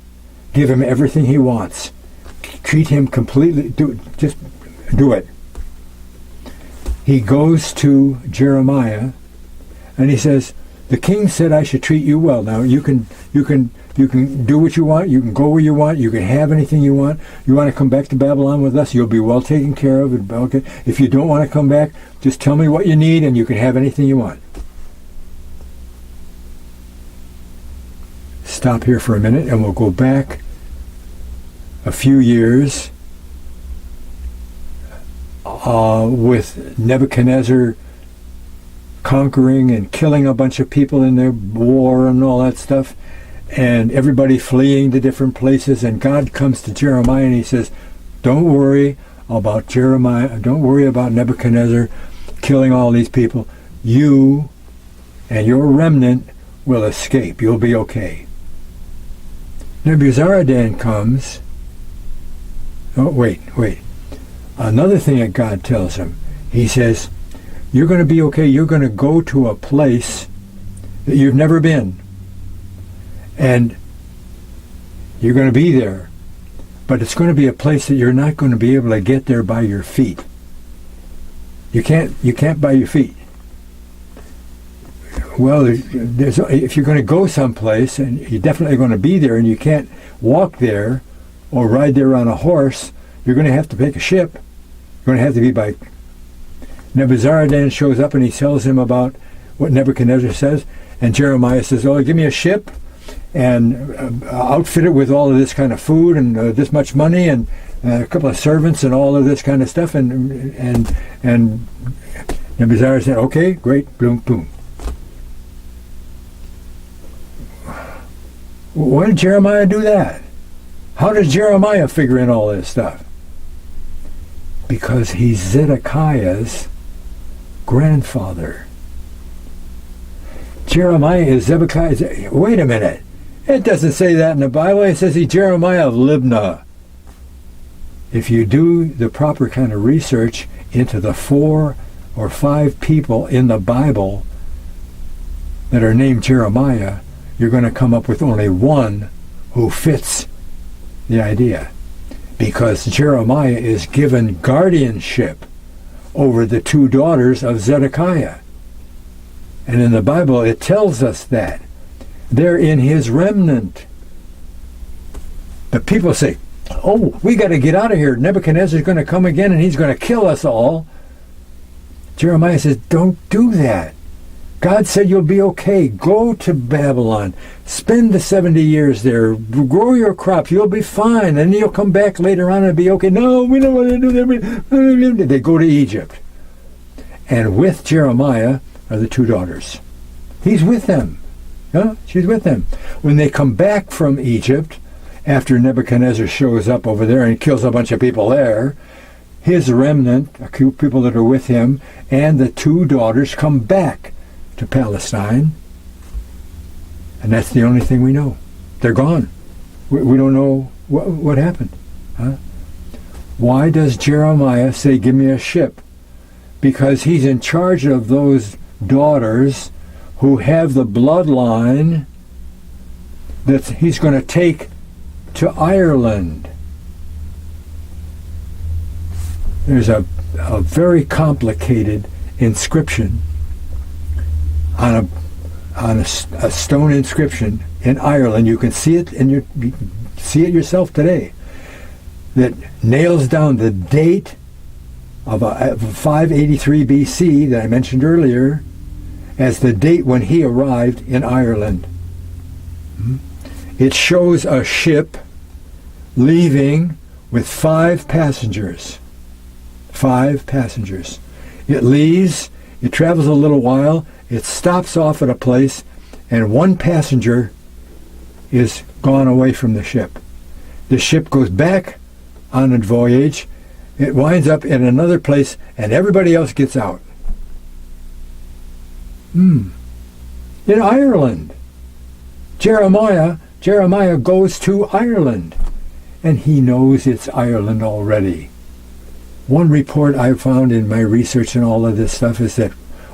Give him everything he wants. Treat him completely. Just do it. He goes to Jeremiah and he says, the king said I should treat you well. Now you can do what you want, you can go where you want, you can have anything you want. You want to come back to Babylon with us, you'll be well taken care of. Okay. If you don't want to come back, just tell me what you need and you can have anything you want. Stop here for a minute and we'll go back a few years with Nebuchadnezzar conquering and killing a bunch of people in their war and all that stuff, and everybody fleeing to different places, and God comes to Jeremiah and he says, don't worry about Jeremiah, don't worry about Nebuchadnezzar killing all these people. You and your remnant will escape. You'll be okay. Nebuzaradan comes. Oh, wait. Another thing that God tells him, he says, you're going to be okay. You're going to go to a place that you've never been. And you're going to be there. But it's going to be a place that you're not going to be able to get there by your feet. You can't by your feet. Well, if you're going to go someplace, and you're definitely going to be there, and you can't walk there or ride there on a horse, you're going to have to take a ship. You're going to have to be by... Nebuzaradan shows up and he tells him about what Nebuchadnezzar says, and Jeremiah says, oh, give me a ship and outfit it with all of this kind of food and this much money and a couple of servants and all of this kind of stuff, and Nebuzaradan said, okay, great, boom, boom. Why did Jeremiah do that? How does Jeremiah figure in all this stuff? Because he's Zedekiah's grandfather. Jeremiah is Zedekiah's... Wait a minute. It doesn't say that in the Bible. It says he's Jeremiah of Libnah. If you do the proper kind of research into the 4 or 5 people in the Bible that are named Jeremiah, you're going to come up with only one who fits the idea. Because Jeremiah is given guardianship over the 2 daughters of Zedekiah. And in the Bible it tells us that. They're in his remnant. But people say, oh, we got to get out of here. Nebuchadnezzar's going to come again and he's going to kill us all. Jeremiah says, don't do that. God said you'll be okay. Go to Babylon. Spend the 70 years there. Grow your crops. You'll be fine. And you'll come back later on and be okay. No, we don't want to do that. They go to Egypt. And with Jeremiah are the 2 daughters. He's with them. Huh? She's with them. When they come back from Egypt, after Nebuchadnezzar shows up over there and kills a bunch of people there, his remnant, a few people that are with him, and the two daughters come back to Palestine. And that's the only thing we know. They're gone. We don't know what happened. Huh? Why does Jeremiah say, give me a ship? Because he's in charge of those daughters who have the bloodline that he's going to take to Ireland. There's a very complicated inscription on a stone inscription in Ireland. You can see it you can see it yourself today, that nails down the date of 583 BC that I mentioned earlier as the date when he arrived in Ireland. It shows a ship leaving with 5 passengers. 5 passengers. It leaves, it travels a little while, it stops off at a place, and 1 passenger is gone away from the ship. The ship goes back on a voyage, it winds up in another place, and everybody else gets out. In Ireland. Jeremiah goes to Ireland, and he knows it's Ireland already. One report I found in my research and all of this stuff is that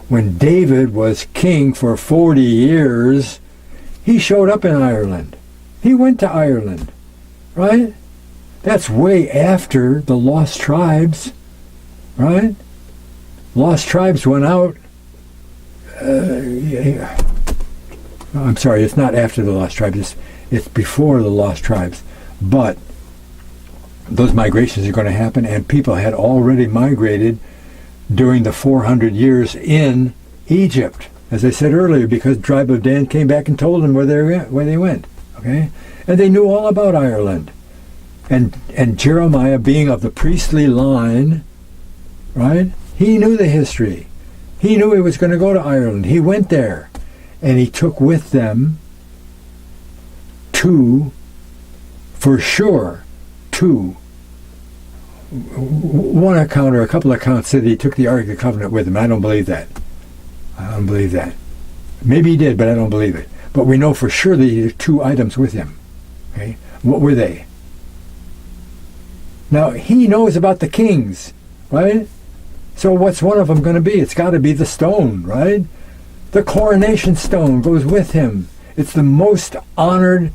when David was king for 40 years, he showed up in Ireland. He went to Ireland, right? That's way after the lost tribes, right? Lost tribes went out. I'm sorry, it's not after the lost tribes. It's before the lost tribes. But those migrations are going to happen, and people had already migrated during the 400 years in Egypt, as I said earlier, because the tribe of Dan came back and told them where they went. Okay, and they knew all about Ireland, and Jeremiah, being of the priestly line, right? He knew the history. He knew he was going to go to Ireland. He went there, and he took with them two, one account or a couple accounts said he took the Ark of the Covenant with him. I don't believe that. Maybe he did, but I don't believe it. But we know for sure that he had 2 items with him. Okay, what were they? Now, he knows about the kings, right? So what's one of them going to be? It's got to be the stone, right? The coronation stone goes with him. It's the most honored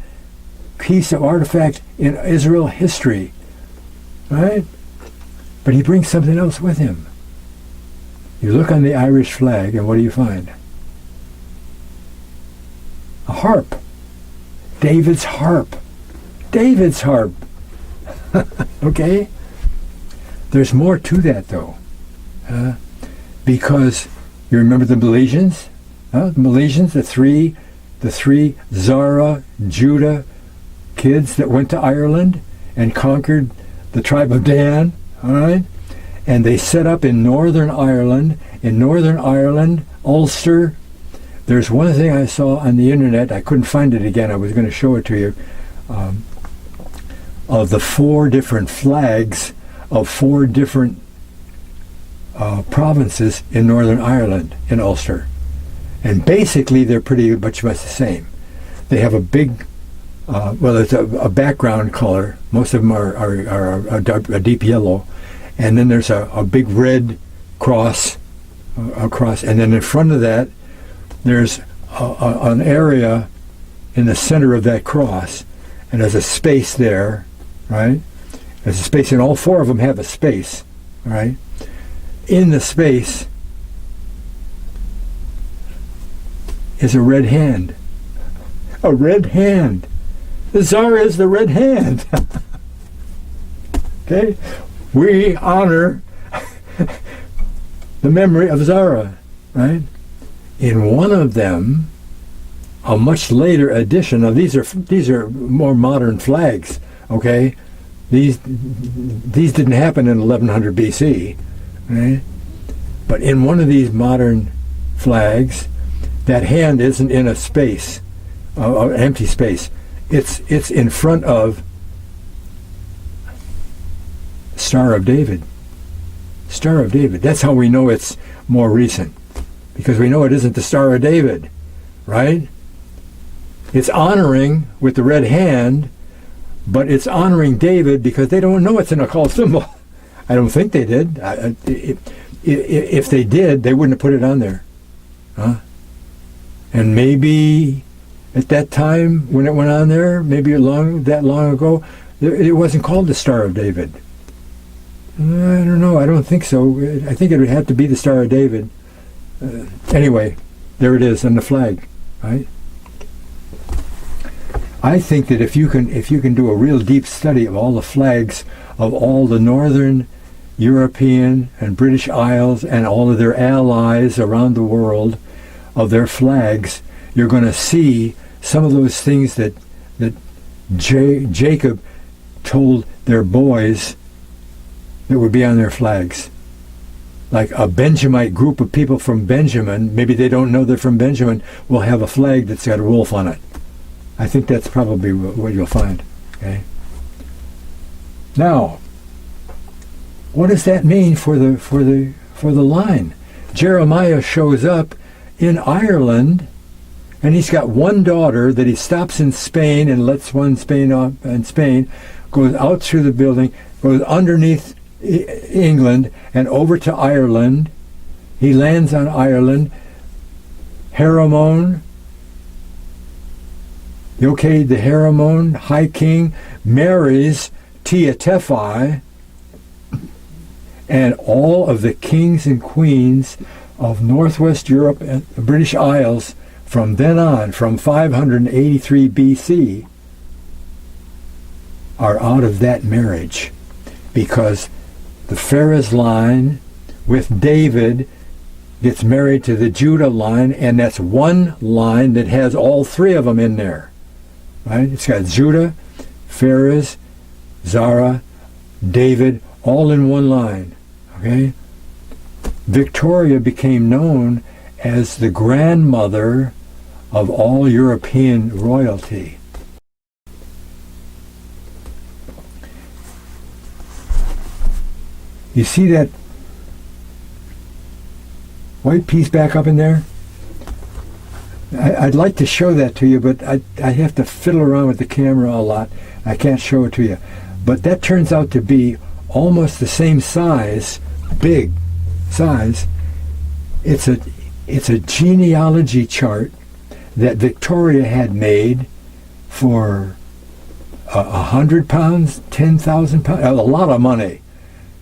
piece of artifact in Israel history, right? But he brings something else with him. You look on the Irish flag, and what do you find? A harp. David's harp. David's harp. Okay? There's more to that, though. Because you remember the Milesians? The Milesians, the three Zara, Judah kids that went to Ireland and conquered the tribe of Dan, all right? And they set up in Northern Ireland. In Northern Ireland, Ulster, there's one thing I saw on the internet, I couldn't find it again, I was going to show it to you, of the 4 different flags of 4 different provinces in Northern Ireland, in Ulster. And basically they're pretty much the same. They have a big, it's a background color. Most of them are a deep yellow. And then there's a big red cross across. And then in front of that, there's an area in the center of that cross. And there's a space there, right? There's a space, and all 4 of them have a space, right? In the space is a red hand. A red hand. The Tsar is the red hand. Okay? We honor the memory of Zara, right? In one of them, a much later edition of these are more modern flags, okay? These didn't happen in 1100 BC, right? But in one of these modern flags, that hand isn't in a space, an empty space. It's in front of Star of David. Star of David. That's how we know it's more recent. Because we know it isn't the Star of David, right? It's honoring with the red hand, but it's honoring David because they don't know it's an occult symbol. I don't think they did. If they did, they wouldn't have put it on there. Huh? And maybe at that time when it went on there, maybe that long ago, it wasn't called the Star of David. I don't know. I don't think so. I think it would have to be the Star of David. Anyway, there it is on the flag, right? I think that if you can do a real deep study of all the flags of all the northern European and British Isles and all of their allies around the world, of their flags, you're going to see some of those things that Jacob told their boys that would be on their flags. Like a Benjamite group of people from Benjamin, maybe they don't know they're from Benjamin, will have a flag that's got a wolf on it. I think that's probably what you'll find. Okay. Now, what does that mean for the line? Jeremiah shows up in Ireland, and he's got one daughter that he stops in Spain and lets one Spain off in Spain, goes out through the building, goes underneath England and over to Ireland. He lands on Ireland. Haramon, Yochai the Haramon, High King, marries Teotephi, and all of the kings and queens of Northwest Europe and the British Isles from then on, from 583 BC, are out of that marriage, because the Pharez line with David gets married to the Judah line, and that's one line that has all three of them in there. Right? It's got Judah, Pharez, Zara, David, all in one line. Okay? Victoria became known as the grandmother of all European royalty. You see that white piece back up in there? I'd like to show that to you, but I have to fiddle around with the camera a lot. I can't show it to you. But that turns out to be almost the same size, big size. It's a genealogy chart that Victoria had made for £100, £10,000, a lot of money.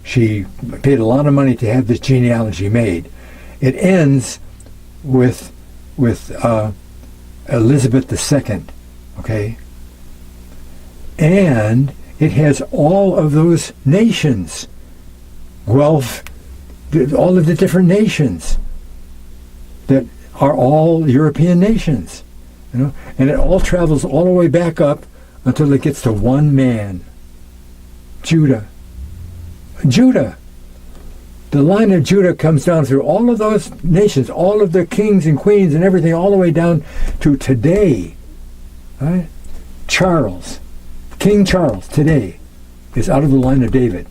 She paid a lot of money to have this genealogy made. It ends with Elizabeth II, okay? And it has all of those nations, Guelph, all of the different nations that are all European nations, you know? And it all travels all the way back up until it gets to one man, Judah. Judah. The line of Judah comes down through all of those nations, all of the kings and queens and everything, all the way down to today. Right? Charles, King Charles today is out of the line of David.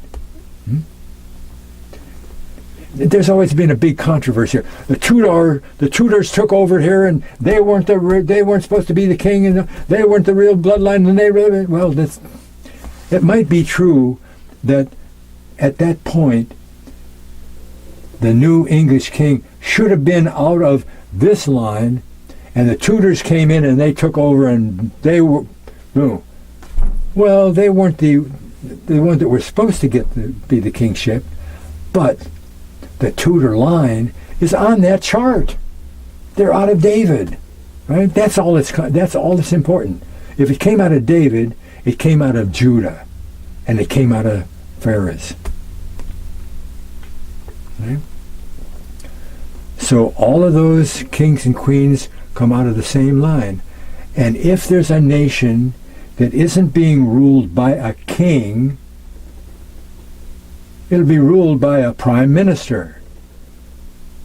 There's always been a big controversy here. The Tudors took over here, and they weren't supposed to be the king, and they weren't the real bloodline, and it might be true that at that point the new English king should have been out of this line, and the Tudors came in and they took over, and they were, well, they weren't the ones that were supposed to be the kingship, but the Tudor line is on that chart. They're out of David, right? That's all that's important. If it came out of David, it came out of Judah, and it came out of Pharez. Right? So all of those kings and queens come out of the same line. And if there's a nation that isn't being ruled by a king, it'll be ruled by a prime minister.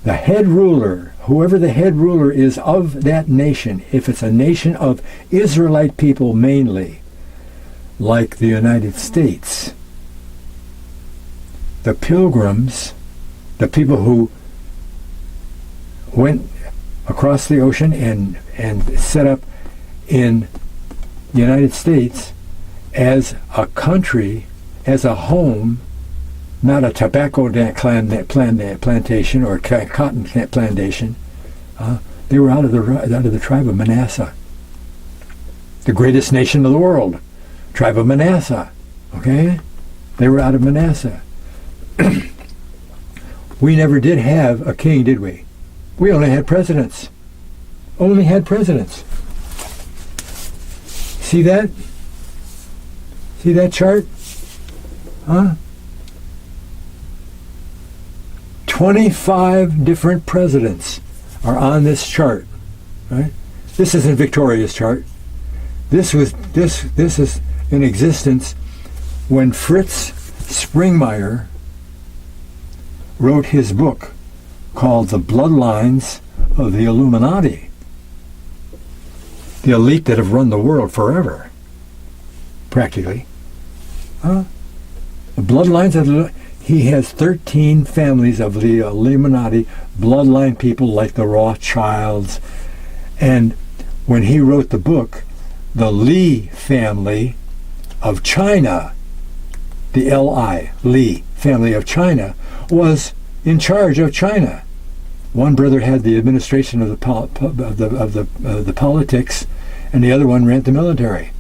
The head ruler, whoever the head ruler is of that nation, if it's a nation of Israelite people mainly, like the United States, the Pilgrims the people who went across the ocean and set up in the United States as a country, as a home, not a tobacco plantation or cotton plantation. They were out of the tribe of Manasseh, the greatest nation of the world, tribe of Manasseh. Okay, they were out of Manasseh. We never did have a king, did we? We only had presidents. Only had presidents. See that? See that chart? Huh? 25 different presidents are on this chart. Right? This isn't Victoria's chart. This is in existence when Fritz Springmeier wrote his book called The Bloodlines of the Illuminati. The elite that have run the world forever, practically. The bloodlines of the... He has 13 families of the Illuminati, bloodline people like the Rothschilds. And when he wrote the book, the Li family of China, the Li, Li family of China, was in charge of China. One brother had the administration of the politics, and the other one ran the military.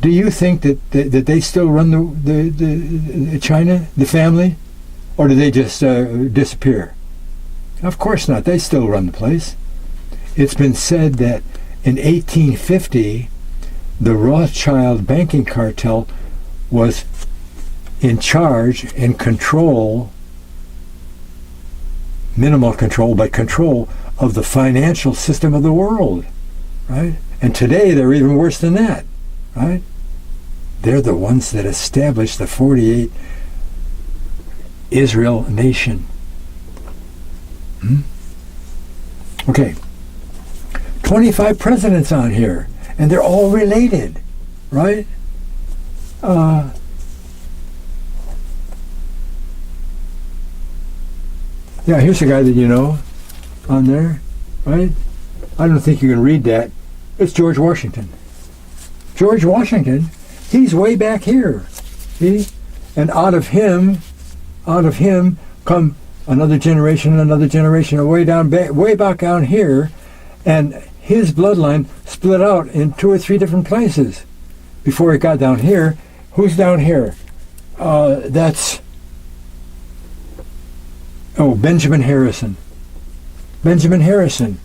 Do you think that they still run the China, the family, or do they just disappear? Of course not. They still run the place. It's been said that in 1850, the Rothschild banking cartel was in charge and control, minimal control, but control of the financial system of the world, right? And today they're even worse than that, right? They're the ones that established the 48 Israel nation. Okay. 25 presidents on here, and they're all related, right? Yeah, here's a guy that you know on there, right? I don't think you can read that. It's George Washington. George Washington, he's way back here, see? And out of him come another generation, and way back down here, and his bloodline split out in 2 or 3 different places before it got down here. Who's down here? That's Benjamin Harrison. Benjamin Harrison,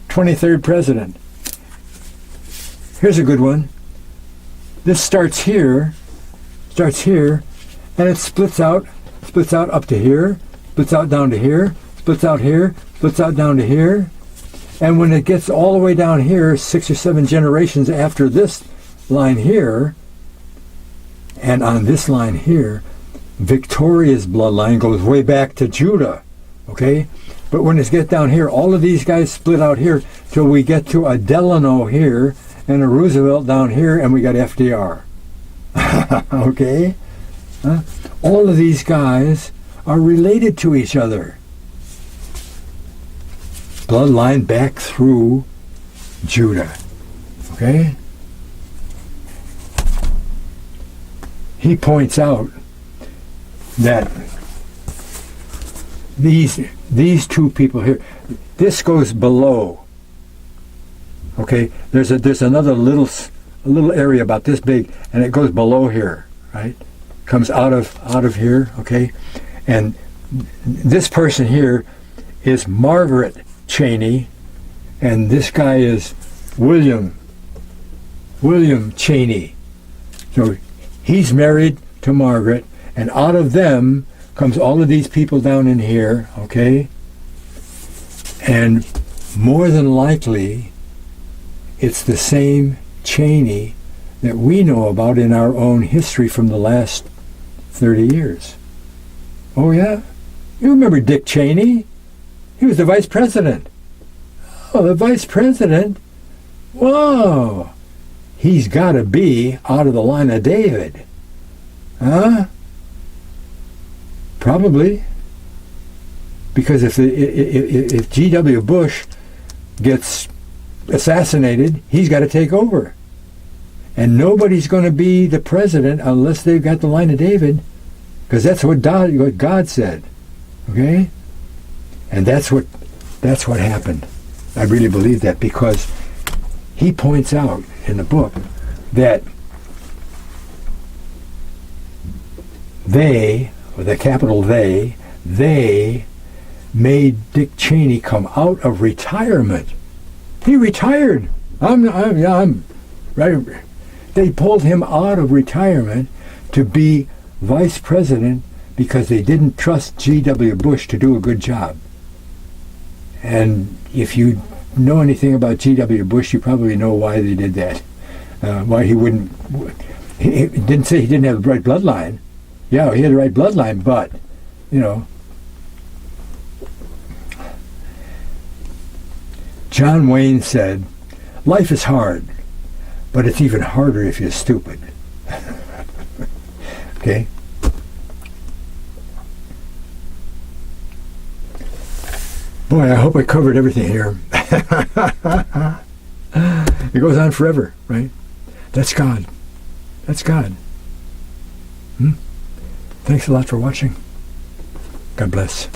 23rd president. Here's a good one. This starts here, and it splits out up to here, splits out down to here, splits out here, splits out down to here. And when it gets all the way down here, 6 or 7 generations after this line here, and on this line here, Victoria's bloodline goes way back to Judah, okay? But when it gets down here, all of these guys split out here till we get to a Delano here and a Roosevelt down here, and we got FDR. Okay? All of these guys are related to each other. Bloodline back through Judah. Okay? He points out that these 2 people here, this goes below. Okay, there's another little area about this big, and it goes below here, right? Comes out of here, okay? And this person here is Margaret Cheney, and this guy is William Cheney. So he's married to Margaret, and out of them comes all of these people down in here, okay? And more than likely, it's the same Cheney that we know about in our own history from the last 30 years. Oh, yeah? You remember Dick Cheney? He was the vice president. Oh, the vice president? Whoa! He's got to be out of the line of David. Huh? Probably. Because if G.W. Bush gets assassinated, he's got to take over. And nobody's going to be the president unless they've got the line of David, because that's what God said. Okay? And that's what happened. I really believe that, because he points out in the book that they, with a capital they made Dick Cheney come out of retirement. He retired. I'm right. They pulled him out of retirement to be vice president because they didn't trust G.W. Bush to do a good job. And if you know anything about G.W. Bush, you probably know why they did that. Why he wouldn't... He didn't say he didn't have the right bloodline. Yeah, he had the right bloodline, but, you know... John Wayne said, "Life is hard, but it's even harder if you're stupid." Okay? Boy, I hope I covered everything here. It goes on forever, right? That's God. That's God. Thanks a lot for watching. God bless.